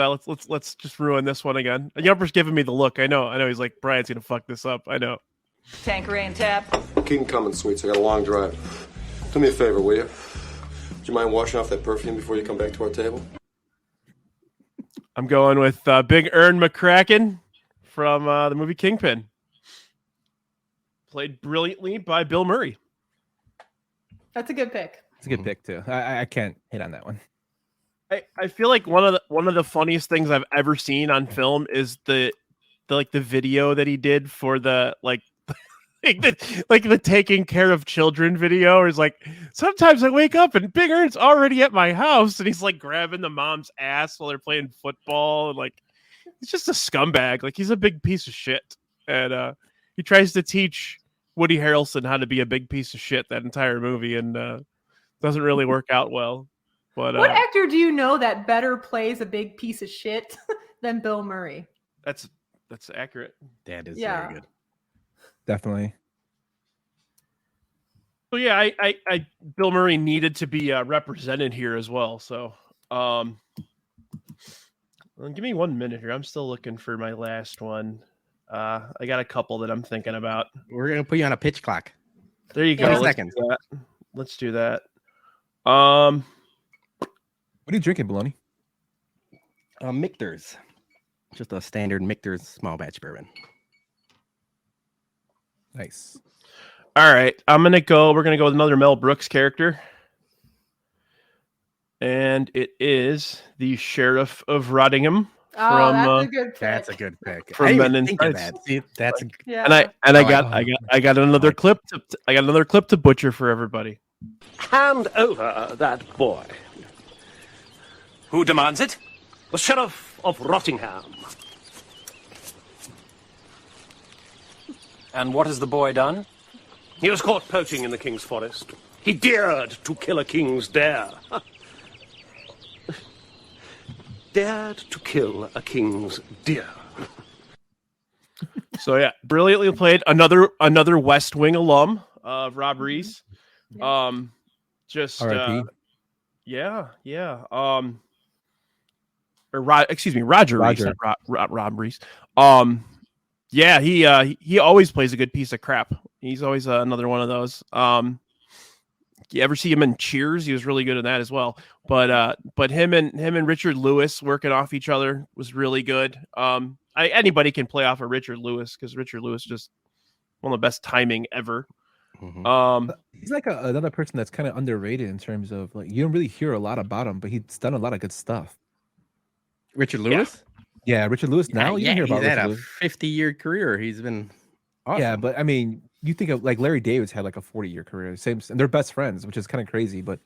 just ruin this one again. Yumper's giving me the look. I know. He's like, Brian's gonna fuck this up. I know. Tanqueray and tap. Keep them coming, sweets. I got a long drive. Do me a favor, will you? Would you mind washing off that perfume before you come back to our table? I'm going with Big Ern McCracken from the movie Kingpin. Played brilliantly by Bill Murray. That's a good pick. It's a good pick too. I can't hit on that one. I feel like one of the funniest things I've ever seen on film is the video that he did for the the taking care of children video. Where he's like, sometimes I wake up and Big Ern's already at my house, and he's like grabbing the mom's ass while they're playing football, and like he's just a scumbag. Like he's a big piece of shit, and he tries to teach Woody Harrelson how to be a big piece of shit that entire movie, and doesn't really work out well. But what actor do you know that better plays a big piece of shit than Bill Murray? That's accurate. That is very good. Definitely. So yeah, I Bill Murray needed to be represented here as well. So give me 1 minute here. I'm still looking for my last one. I got a couple that I'm thinking about. We're gonna put you on a pitch clock. There you go. 30 seconds. Let's do that. What are you drinking, Bologna? Michter's. Just a standard Michter's small batch bourbon. Nice. All right. We're gonna go with another Mel Brooks character. And it is the Sheriff of Rottingham. Oh, that's a good pick. That's a good pick. From Men in think of Tights. that. See, that's yeah. I got another clip to butcher for everybody. Hand over that boy. Who demands it? The Sheriff of Rottingham. And what has the boy done? He was caught poaching in the king's forest. He dared to kill a king's dare. Dared to kill a king's deer. So yeah, brilliantly played. Another West Wing alum of Rob Reese. Just R.I.P. Roger Reese, not Rob Reese. Yeah, he always plays a good piece of crap. He's always another one of those. You ever see him in Cheers? He was really good in that as well. But him and Richard Lewis working off each other was really good. Anybody can play off of Richard Lewis because Richard Lewis is just one of the best timing ever. Mm-hmm. He's like another person that's kind of underrated in terms of like you don't really hear a lot about him, but he's done a lot of good stuff. Richard Lewis? Yeah, Richard Lewis. Now you hear about he's had Richard a Lewis. 50-year career. He's been awesome. Yeah, but I mean, you think of like Larry David's had like a 40-year career. Same, and they're best friends, which is kind of crazy. But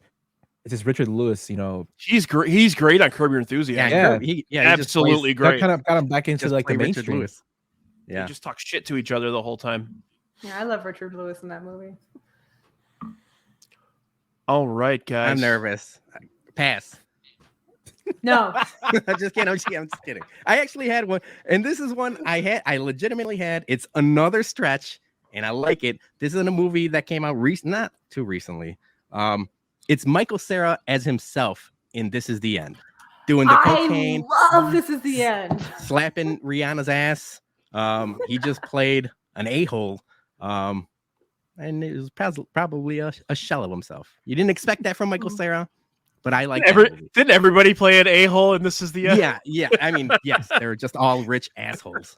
it's just Richard Lewis. You know, he's great. He's great on Curb Your Enthusiasm. He absolutely great. That kind of got him back into like the mainstream. Lewis. Yeah, they just talk shit to each other the whole time. Yeah, I love Richard Lewis in that movie. All right, guys. I'm nervous. Pass. No. I'm just kidding. I actually had one, and this is one I legitimately had. It's another stretch, and I like it. This is in a movie that came out not too recently. It's Michael Cera as himself in This Is the End, doing the cocaine. I love This Is the End. Slapping Rihanna's ass. He just played an a-hole. And it was probably a shell of himself. You didn't expect that from Michael Cera, but I like Didn't everybody play an a-hole and This Is the End? Yeah. I mean, yes, they're just all rich assholes.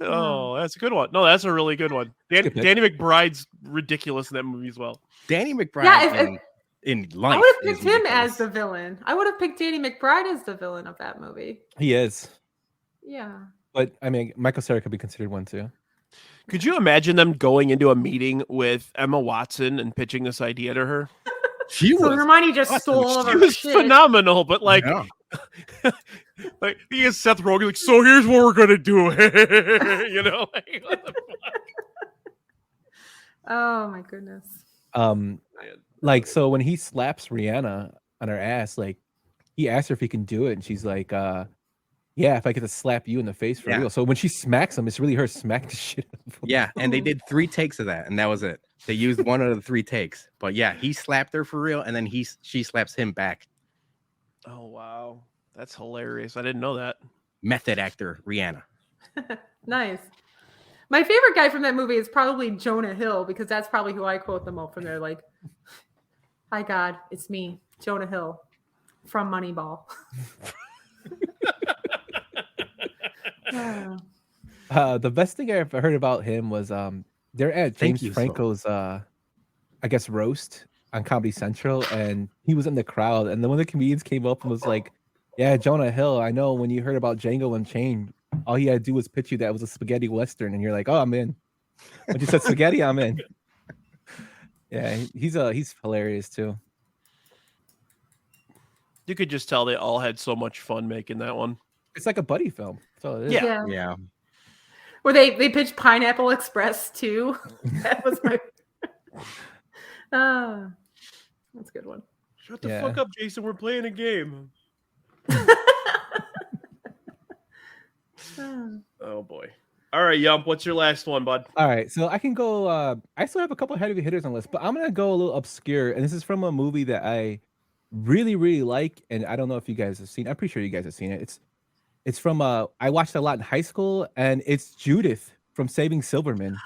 Oh, that's a good one. No, that's a really good one. Danny McBride's ridiculous in that movie as well. Danny McBride in life. I would have picked him as the villain. I would have picked Danny McBride as the villain of that movie. He is. Yeah. But I mean, Michael Cera could be considered one too. Could you imagine them going into a meeting with Emma Watson and pitching this idea to her? Hermione just stole all of her She was shit. phenomenal, but like, like he is Seth Rogen. Like, so here's what we're gonna do. You know, like, what the fuck? Oh my goodness. Like, so when he slaps Rihanna on her ass, like he asked her if he can do it, and she's like, yeah, if I get to slap you in the face for real. So when she smacks him, it's really her smacking the shit out of him. Yeah, and they did 3 takes of that, and that was it. They used one out of the 3 takes. But yeah, he slapped her for real, and then she slaps him back. Oh wow, that's hilarious! I didn't know that. Method actor Rihanna. Nice. My favorite guy from that movie is probably Jonah Hill, because that's probably who I quote the most from there. Like, "Hi God, it's me, Jonah Hill, from Moneyball." The best thing I ever heard about him was they're at James Franco's I guess roast on Comedy Central, and he was in the crowd, and then one of the comedians came up and was like, yeah, Jonah Hill, I know when you heard about Django Unchained, all he had to do was pitch you that it was a spaghetti western, and you're like, oh, I'm in. When you said spaghetti, I'm in. Yeah, he's hilarious too. You could just tell they all had so much fun making that one. It's like a buddy film. So it is. Yeah. Where they pitched Pineapple Express too. That was my that's a good one. Shut the fuck up, Jason. We're playing a game. Oh boy. All right, Yump, what's your last one, bud? All right, so I can go. I still have a couple of heavy hitters on the list, but I'm gonna go a little obscure, and this is from a movie that I really, really like, and I don't know if you guys have seen. I'm pretty sure you guys have seen it. It's from I watched it a lot in high school, and it's Judith from Saving Silverman.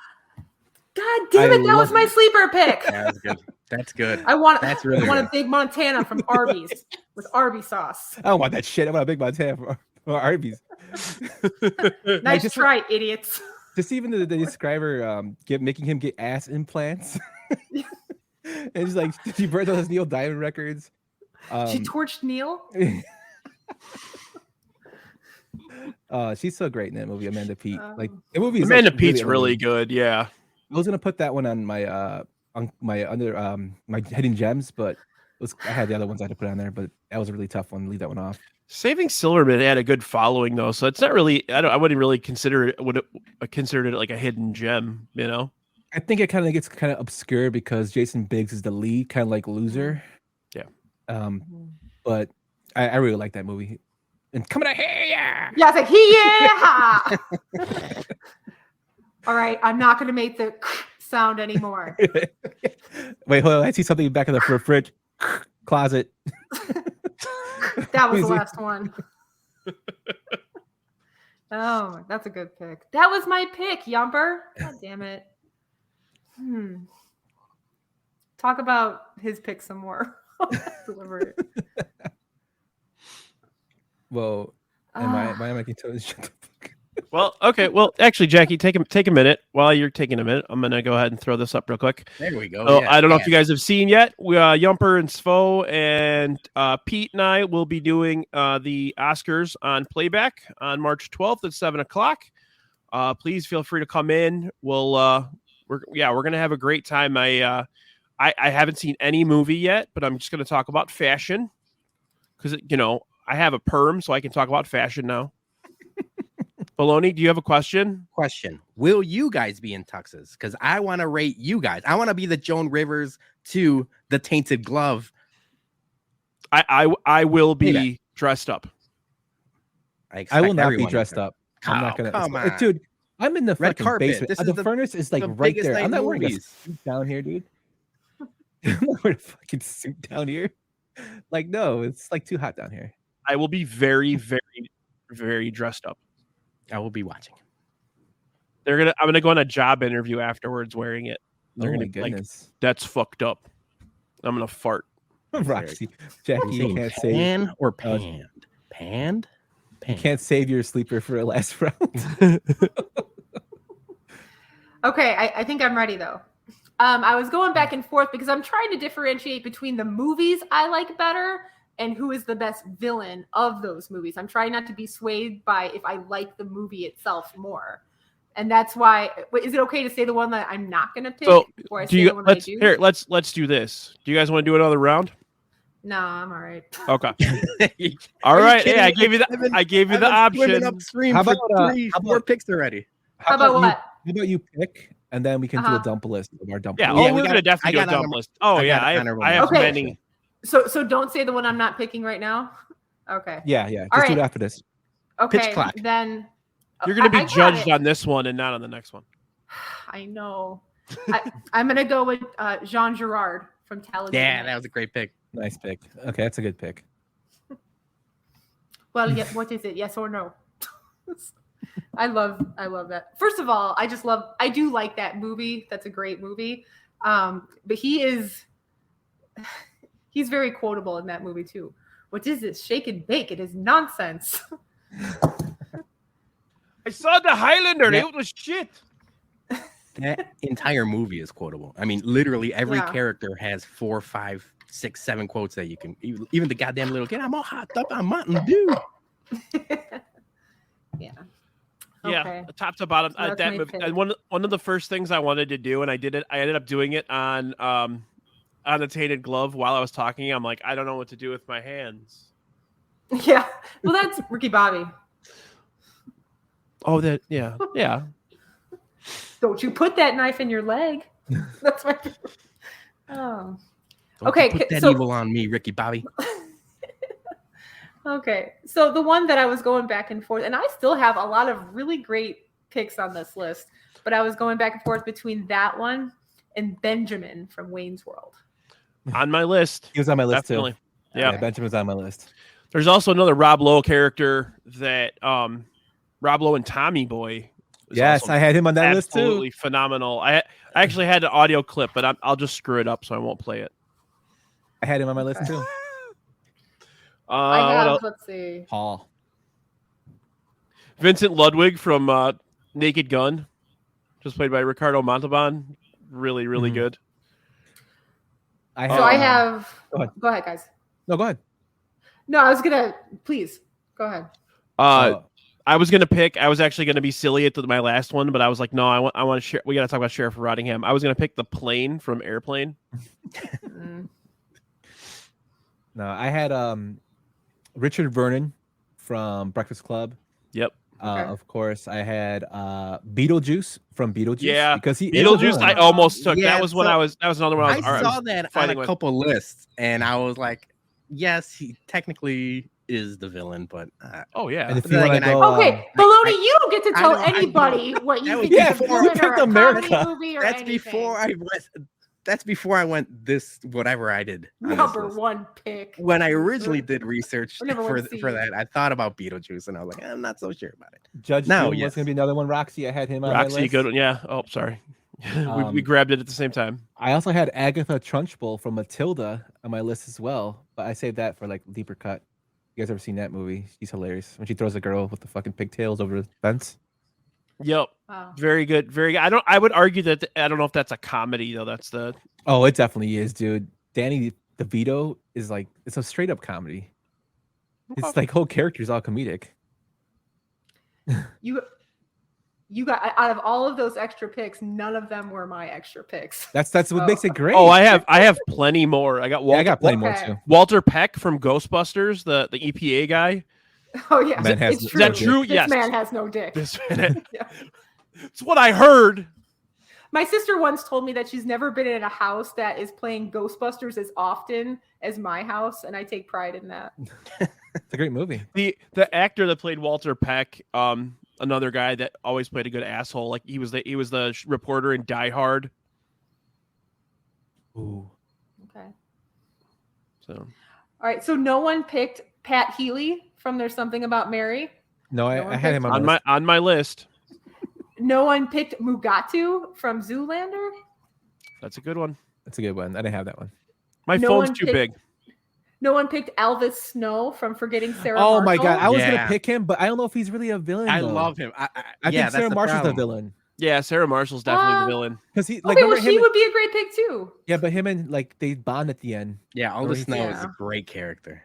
God damn it, that was my sleeper pick. Yeah, that's good. That's good. I want really a big Montana from Arby's with Arby sauce. I don't want that shit. I want a big Montana for Arby's. Nice try, idiots. Just even the describer making him get ass implants. And she's like, she burned all his Neil Diamond records. She torched Neil. She's so great in that movie, Amanda Peet. Like the movie is Amanda Peet's really good. Yeah, I was gonna put that one on my my hidden gems, but I had the other ones I had to put on there, but that was a really tough one. Leave that one off. Saving Silverman had a good following though, so it's not really. I wouldn't really consider it. Considered it like a hidden gem, you know. I think it kind of gets kind of obscure because Jason Biggs is the lead, kind of like Loser. Yeah. But I really like that movie. And coming out here, yeah. Yeah, it's like yeah. All right, I'm not going to make the sound anymore. Wait, hold on. I see something back in the fridge closet. That was the last one. Oh, that's a good pick. That was my pick, Yumper. God damn it. Talk about his pick some more. Deliver it. Well, why am I making shut the fuck? Well, okay. Well, actually, Jackie, take a minute. While you're taking a minute, I'm gonna go ahead and throw this up real quick. There we go. So, I don't know if you guys have seen yet. We Yumper and Svo and Pete and I will be doing the Oscars on playback on March 12th at 7:00. Please feel free to come in. We're gonna have a great time. I haven't seen any movie yet, but I'm just gonna talk about fashion because I have a perm, so I can talk about fashion now. Bologna, do you have a question? Will you guys be in tuxes? Because I want to rate you guys. I want to be the Joan Rivers to the Tainted Glove. I will be dressed up. I will not be dressed up. I'm not gonna. Come on, dude. I'm in the red fucking carpet. basement. The furnace is like right there. I'm not wearing a suit down here, dude. I'm not wearing a fucking suit down here. Like, no, it's like too hot down here. I will be very, very, very dressed up. I will be watching. I'm gonna go on a job interview afterwards wearing it. They're Oh gonna my be like, goodness. that's fucked up. I'm gonna fart. Roxy, Jackie, you can't save Pan or panned? Panned? You can't save your sleeper for a last round. Okay, I think I'm ready though. I was going back and forth because I'm trying to differentiate between the movies I like better and who is the best villain of those movies. I'm trying not to be swayed by if I like the movie itself more. And that's why. Is it okay to say the one that I'm not going to pick before I say the one that I do? Here, let's do this. Do you guys want to do another round? No, I'm all right. Okay. All right. Hey, I gave you the option. Upstream how about 4 picks already? How about what? How about you pick, and then we can do a dump list of our dump. Yeah. list. We're gonna definitely do a dump list. Oh yeah, I have many. So don't say the one I'm not picking right now. Okay. Yeah. Just All do it right. after this. Okay. Pitch clock. Then you're gonna be judged on this one and not on the next one. I know. I'm gonna go with Jean Girard from Talladega. Yeah, that was a great pick. Nice pick. Okay, that's a good pick. Well, yeah, what is it? Yes or no? I love that. First of all, I do like that movie. That's a great movie. But he's very quotable in that movie too. What is this? Shake and bake. It is nonsense. I saw the Highlander. It was shit. That entire movie is quotable. I mean, literally every character has 4, 5, 6, 7 quotes that you can. Even the goddamn little kid. I'm all hopped up on Mountain Dew. Yeah. Yeah, Okay. top to bottom. So that's That my movie, pick. and one of the first things I wanted to do, and I did it. I ended up doing it on the Tainted Glove while I was talking. I'm like, I don't know what to do with my hands. Yeah. Well, that's Ricky Bobby. Oh, yeah. Don't you put that knife in your leg? That's my. Oh. Don't Okay. you put that so evil on me, Ricky Bobby. Okay, so the one that I was going back and forth, and I still have a lot of really great picks on this list, but I was going back and forth between that one and Benjamin from Wayne's World. On my list. He was on my list Definitely. too. Yeah. Benjamin's on my list. There's also another Rob Lowe character that Rob Lowe and Tommy Boy. Yes, I had him on that list too. Absolutely phenomenal. I actually had an audio clip, but I'll just screw it up, so I won't play it. I had him on my list too. Let's see. Paul. Vincent Ludwig from Naked Gun, just played by Ricardo Montalban. Really, really good. I have. Go ahead, guys. No, go ahead. No, I was gonna. Please go ahead. I was gonna pick. I was actually gonna be silly at my last one, but I was like, no, I want to share. We got to talk about Sheriff Rottingham. I was gonna pick the plane from Airplane. No, I had Richard Vernon from Breakfast Club. Yep. Of course, I had Beetlejuice from Beetlejuice. Yeah, because Beetlejuice. I almost took. Yeah, that was when I was. That was another one. I saw that on a couple lists, and I was like, yes, he technically is the villain, but oh yeah. And if you want to go, okay, Baloney, you don't get to tell anybody what you think is a villain or a comedy movie or that's anything. before I went. That's before I went this whatever I did. Number one pick. When I originally did research Or number for one seed. that, I thought about Beetlejuice, and I was like, I'm not so sure about it. Judge now, Doom was going to be another one. Roxy, I had him on Roxy, my list. good one. Yeah. Oh, sorry. We grabbed it at the same time. I also had Agatha Trunchbull from Matilda on my list as well, but I saved that for like deeper cut. You guys ever seen that movie? She's hilarious when she throws a girl with the fucking pigtails over the fence. Yep. Wow. Very good. Very good. I would argue that I don't know if that's a comedy though. That's the. Oh, it definitely is, dude. Danny DeVito is like, it's a straight up comedy. It's like whole character is all comedic. You got out of all of those extra picks, none of them were my extra picks. That's what makes it great. Oh, I have plenty more. I got Walter, I got plenty more too. Walter Peck from Ghostbusters, the EPA guy. Oh yeah, Is that true? This Yes. man has no dick. This man. It's what I heard. My sister once told me that she's never been in a house that is playing Ghostbusters as often as my house, and I take pride in that. It's a great movie. The actor that played Walter Peck, another guy that always played a good asshole. Like he was the reporter in Die Hard. Ooh. Okay. So. All right. So no one picked Pat Healy from There's Something About Mary. No, I had him on my list. No one picked Mugatu from Zoolander. That's a good one. That's a good one. I didn't have that one. My phone's too big. No one picked Elvis Snow from Forgetting Sarah Oh Marshall. my god, I was gonna pick him, but I don't know if he's really a villain. I though. love him. I think Sarah Marshall's the villain. Yeah, Sarah Marshall's definitely the villain. Because he Okay, well, she would be a great pick too. Yeah, but him and like they bond at the end. Yeah, Aldous Snow Yeah. is a great character.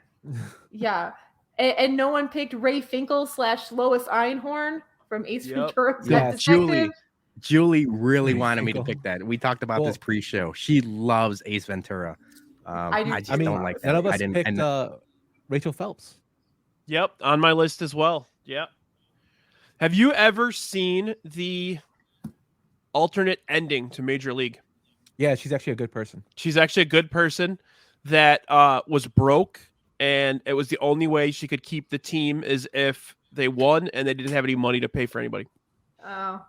Yeah, and no one picked Ray Finkel / Lois Einhorn from Ace Ventura: Pet Detective. Julie really wanted me to pick that. We talked about this pre-show. She loves Ace Ventura. I just don't like that. None of us picked Rachel Phelps. Yep, on my list as well. Yep. Have you ever seen the alternate ending to Major League? Yeah, she's actually a good person. She's actually a good person that was broke, and it was the only way she could keep the team is if they won and they didn't have any money to pay for anybody. Oh.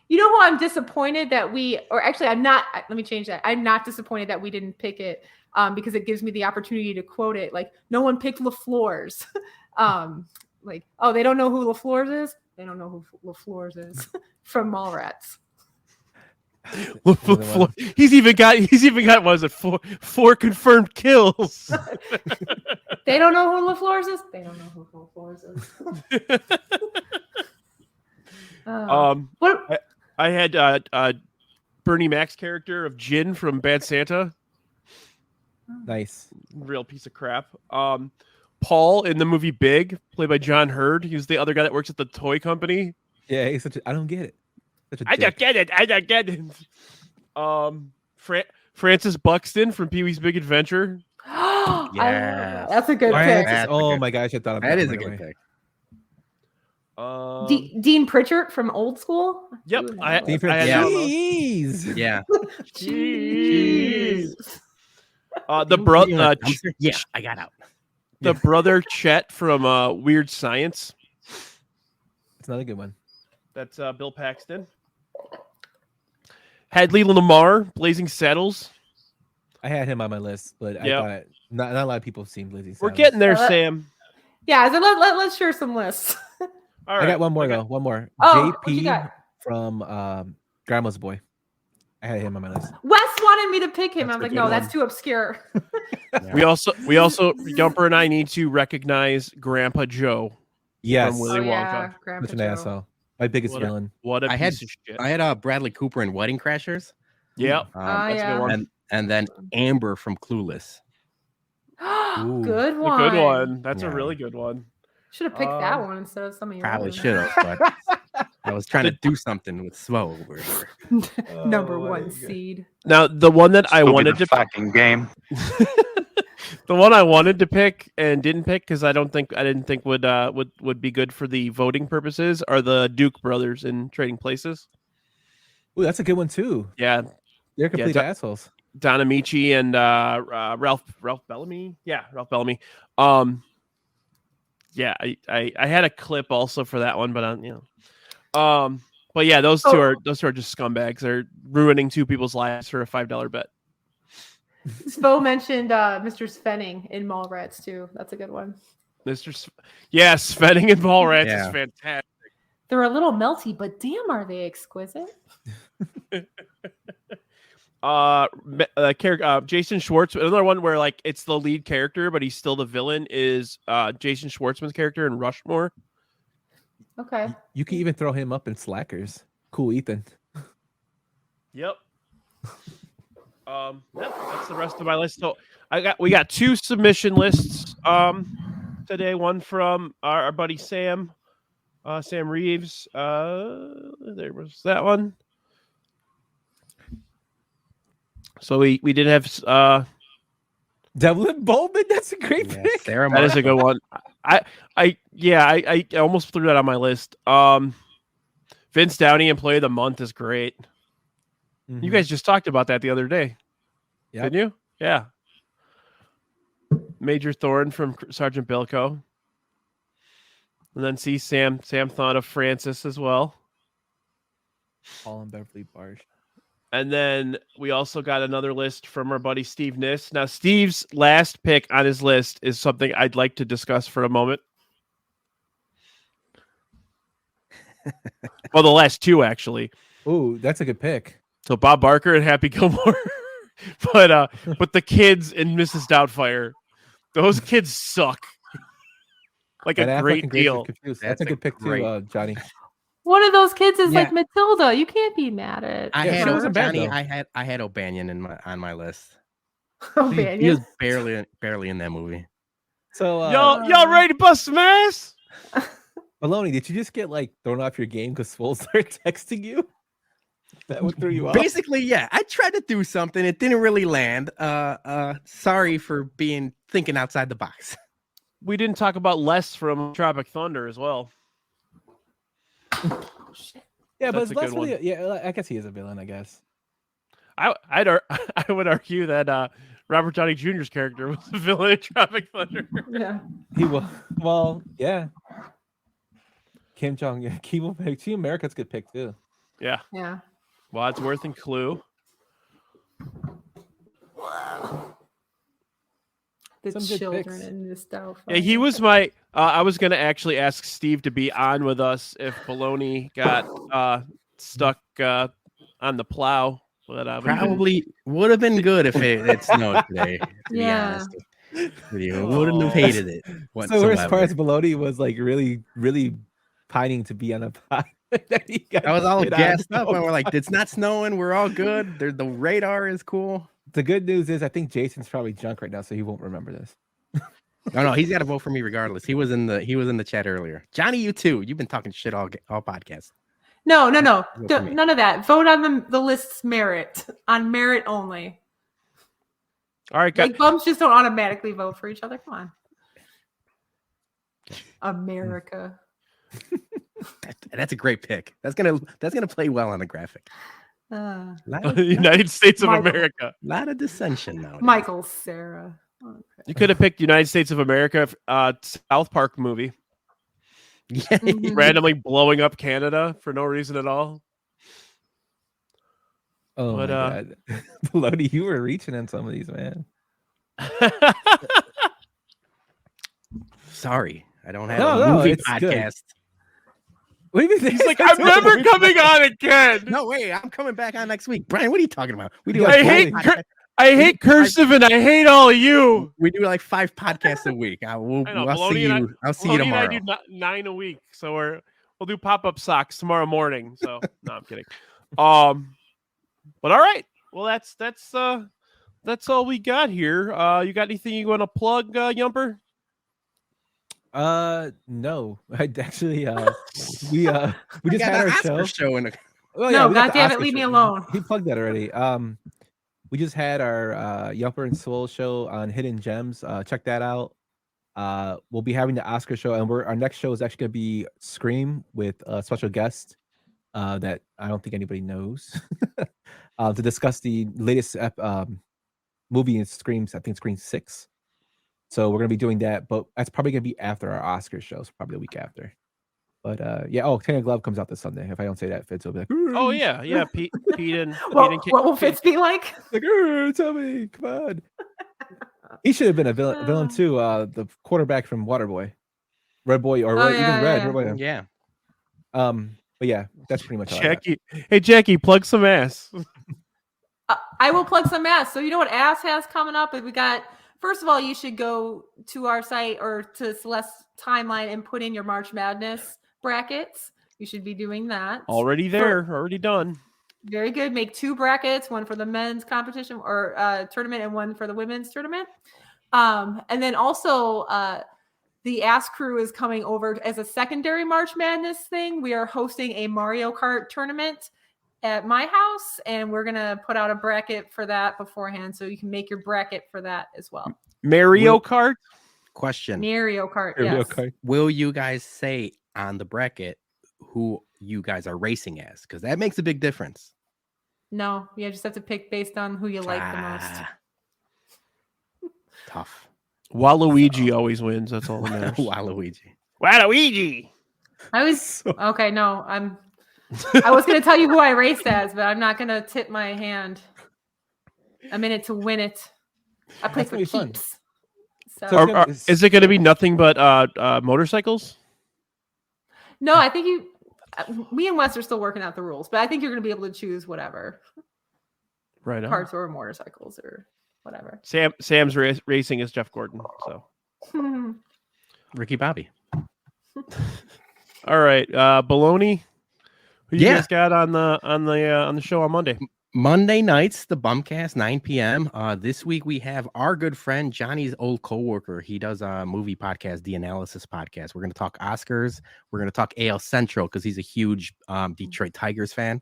You know who I'm disappointed that I'm not, let me change that. I'm not disappointed that we didn't pick it because it gives me the opportunity to quote it. Like, no one picked LaFleur's. Like, oh, they don't know who LaFleur's is? They don't know who LaFleur's is from Mallrats. He's even got what is it, four confirmed kills. They don't know who LaFleur's is? They don't know who LaFleur's is. What I had Bernie Mac's character of Jin from Bad Santa. Nice. Real piece of crap. Paul in the movie Big, played by John Hurd. He was the other guy that works at the toy company. Yeah, he's such a, I don't get it. I don't get it. Francis Buxton from Pee-wee's Big Adventure. Yeah, that's a good pick. Oh my gosh, I thought that is a good pick. Dean Pritchard from Old School. Yep. Jeez. Yeah. Jeez. The brother. Yeah, I got out. The brother Chet from Weird Science. It's another good one. That's Bill Paxton. Hadley Lamar, Blazing Saddles. I had him on my list, but I thought not a lot of people have seen Blazing Saddles. We're getting there, Sam. Yeah, so let's share some lists. All right. I got one more though. One more. Oh, JP from Grandma's Boy. I had him on my list. Wes wanted me to pick him. I'm like, no, that's too obscure. We also Yumper and I need to recognize Grandpa Joe. Yes. From Willy Wonka. Grandpa Such an Joe. asshole. My biggest villain. What a I piece of shit. had Bradley Cooper in Wedding Crashers. Yeah. That's a good one. And then Amber from Clueless. Good one. A good one. That's a really good one. Should have picked that one instead of some of your Probably others. should have, but I was trying to do something with Svo over here. Number one seed. Now the one that I wanted to fucking game. The one I wanted to pick and didn't pick because I didn't think would be good for the voting purposes are the Duke brothers in Trading Places. Ooh, that's a good one too. Yeah, they're complete assholes. Don Amici and Ralph Bellamy. Yeah, Ralph Bellamy. Yeah, I had a clip also for that one, but but yeah, those two are just scumbags. They're ruining two people's lives for a $5 bet. Spo mentioned Mr. Svenning in Mallrats too. That's a good one. Svenning in Mallrats is fantastic. They're a little melty, but damn, are they exquisite? Jason Schwartz, another one where like it's the lead character, but he's still the villain. Is Jason Schwartzman's character in Rushmore? Okay. You can even throw him up in Slackers. Cool, Ethan. Yep. That's the rest of my list. So we got two submission lists today. One from our buddy Sam Reeves. There was that one. So we did have Devlin Bowman. That's a great pick. That is a good one. I almost threw that on my list. Vince Downey, Employee of the Month, is great. Mm-hmm. You guys just talked about that the other day. Didn't you? Yeah. Major Thorne from Sergeant Bilko. And then Sam thought of Francis as well. Paul and Beverly Barsh. And then we also got another list from our buddy Steve Niss. Now, Steve's last pick on his list is something I'd like to discuss for a moment. Well, the last two, actually. Ooh, that's a good pick. So Bob Barker and Happy Gilmore. But the kids in Mrs. Doubtfire, those kids suck. Like a great deal. That's a good pick too, Johnny. One of those kids is like Matilda. You can't be mad at. I had wasn't bad, Johnny. though. I had O'Banion on my list. O'Banion. He was barely in that movie. So y'all ready to bust some ass? Bologna, did you just get like thrown off your game because Swole started texting you? That would throw you off. Basically, yeah. I tried to do something. It didn't really land. Sorry for thinking outside the box. We didn't talk about Les from Tropic Thunder as well. Yeah, but That's it's a less good one. really. Yeah, I guess he is a villain. I guess. I would argue that Robert Downey Jr.'s character was a villain in Tropic Thunder. Yeah. He was. Well, yeah. Kim Jong. Yeah, Team America's a good pick too. Yeah. Yeah. Wadsworth and Clue. The Some good children picks. in this stuff. Yeah, he was my. I was gonna actually ask Steve to be on with us if Bologna got stuck on the plow. But Probably would have been good if it snowed today. To be honest with you, wouldn't have hated it whatsoever. So worst part is Bologna was like really, really pining to be on a pod. I was all gassed up and we're like, it's not snowing. We're all good. The radar is cool. The good news is I think Jason's probably drunk right now, so he won't remember this. No, he's got to vote for me regardless. He was in the chat earlier. Johnny, you too. You've been talking shit all podcast. No. Vote for me. None of that. Vote on the list's merit. On merit only. All right, Like bums just don't automatically vote for each other. Come on. America. That's a great pick. That's gonna play well on the graphic. United States of America. A lot of dissension now. Michael Sarah. Okay. You could have picked United States of America, South Park movie. Yeah. Randomly blowing up Canada for no reason at all. Oh my god, Bologna, you were reaching on some of these, man. Sorry, I don't have a movie podcast. Good. What do you mean? He's like, I'm never coming on again. No way, I'm coming back on next week. Brian, what are you talking about? We do. I hate cursive and I hate all of you. We do like 5 podcasts a week. I'll see you. I'll see you tomorrow. I do 9 a week, so we'll do pop-up socks tomorrow morning. So no, I'm kidding. But all right. Well, that's all we got here. You got anything you want to plug, Yumper? No. I actually we just had our show in a... Oh, no, goddamn it, leave me alone. He plugged that already. We just had our Yumper and Soul show on Hidden Gems. Check that out. We'll be having the Oscar show, and our next show is actually going to be Scream with a special guest that I don't think anybody knows to discuss the latest movie in Screams. I think Scream 6. So we're going to be doing that, but that's probably going to be after our Oscar shows, probably the week after. But yeah, Tanner Glove comes out this Sunday. If I don't say that, Fitz will be like, oh yeah, Pete and what will Fitz be like? Like, tell me, come on. He should have been a villain too. The quarterback from Waterboy, Red Boy, or Red Boy. Yeah. But yeah, that's pretty much all Jacki. Hey, Jacki, plug some ass. I will plug some ass. So you know what ass has coming up? We got. First of all, you should go to our site or to Celeste's timeline and put in your March Madness brackets. You should be doing that. Already there, already done. Very good. Make 2 brackets, one for the men's competition or tournament and one for the women's tournament. And then also the Ass Crew is coming over as a secondary March Madness thing. We are hosting a Mario Kart tournament at my house, and we're gonna put out a bracket for that beforehand, so you can make your bracket for that as well. Mario Kart? Question. Mario Kart. Yes. Will you guys say on the bracket who you guys are racing as? Because that makes a big difference. No, you just have to pick based on who you like the most. Tough. Waluigi always wins. That's all that matters. Waluigi. I was okay. No, I was going to tell you who I raced as, but I'm not going to tip my hand. I'm in it to win it. I play for keeps. So. Is it going to be nothing but motorcycles? No, I think me and Wes are still working out the rules, but I think you're going to be able to choose whatever. Right on. Carts or motorcycles or whatever. Sam's racing is Jeff Gordon. So Ricky Bobby. All right. Bologna. Who you guys got on the show on Monday? Monday nights, the Bumcast, 9 p.m. This week we have our good friend Johnny's old coworker. He does a movie podcast, The Analysis Podcast. We're going to talk Oscars. We're going to talk AL Central because he's a huge Detroit Tigers fan.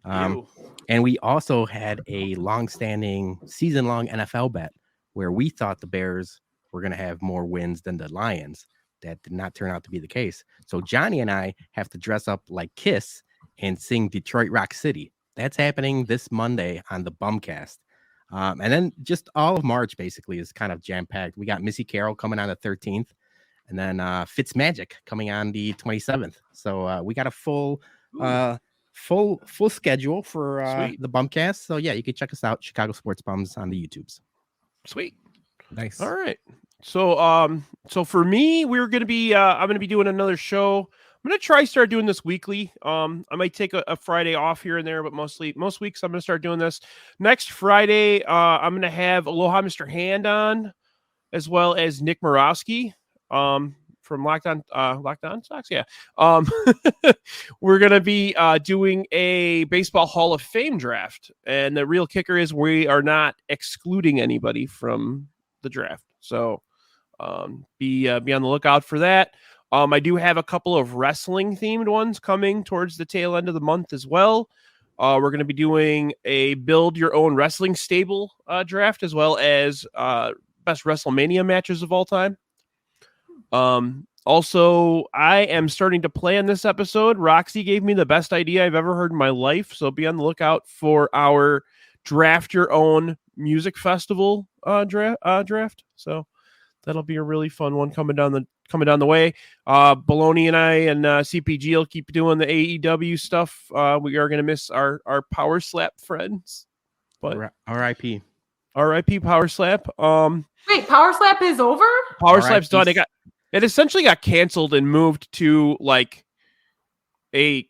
And we also had a long-standing, season-long NFL bet where we thought the Bears were going to have more wins than the Lions. That did not turn out to be the case. So Johnny and I have to dress up like Kiss and sing Detroit Rock City. That's happening this Monday on the Bumcast. And then just all of March basically is kind of jam-packed. We got Missy Carroll coming on the 13th, and then Fitzmagic coming on the 27th. So we got a full schedule for the Bumcast. So yeah, you can check us out, Chicago Sports Bums, on the YouTubes. Sweet. Nice. All right. So so for me, we're gonna be I'm gonna be doing another show. I'm gonna try start doing this weekly. I might take a Friday off here and there, but most weeks I'm gonna start doing this. Next Friday, I'm gonna have Aloha Mr. Hand on, as well as Nick Morawski from Lockdown Sox. Yeah. We're gonna be doing a baseball Hall of Fame draft, and the real kicker is we are not excluding anybody from the draft. So be on the lookout for that. I do have a couple of wrestling themed ones coming towards the tail end of the month as well. We're going to be doing a build your own wrestling stable draft, as well as best WrestleMania matches of all time. Also, I am starting to plan this episode. Roxy gave me the best idea I've ever heard in my life. So be on the lookout for our draft your own music festival draft. So that'll be a really fun one coming down the way. Bologna and I and CPG will keep doing the AEW stuff. We are going to miss our Power Slap friends, but R.I.P. Power Slap. Wait, Power Slap is over? Power Slap's done. It essentially got canceled and moved to like a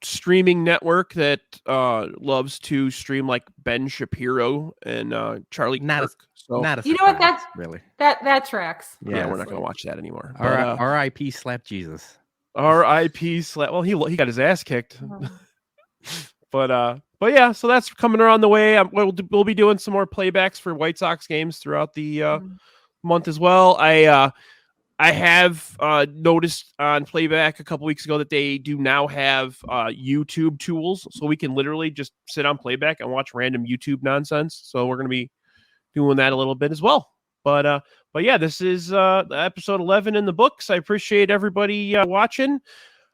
streaming network that loves to stream like Ben Shapiro and Charlie Kirk. Not a you know what? That's really that tracks. Yeah, we're not going to watch that anymore. R.I.P. Slap Jesus. R.I.P. Slap. Well, he got his ass kicked. But yeah, so that's coming around the way. We'll be doing some more playbacks for White Sox games throughout the month as well. I have noticed on Playback a couple weeks ago that they do now have YouTube tools, so we can literally just sit on Playback and watch random YouTube nonsense. So we're going to be doing that a little bit as well. But yeah, this is episode 11 in the books. I appreciate everybody watching.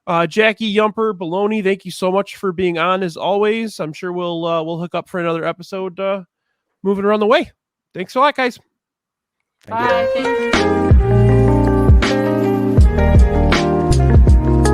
Jacki, Yumper, Bologna, thank you so much for being on as always. I'm sure we'll hook up for another episode moving around the way. Thanks a lot, guys. Bye.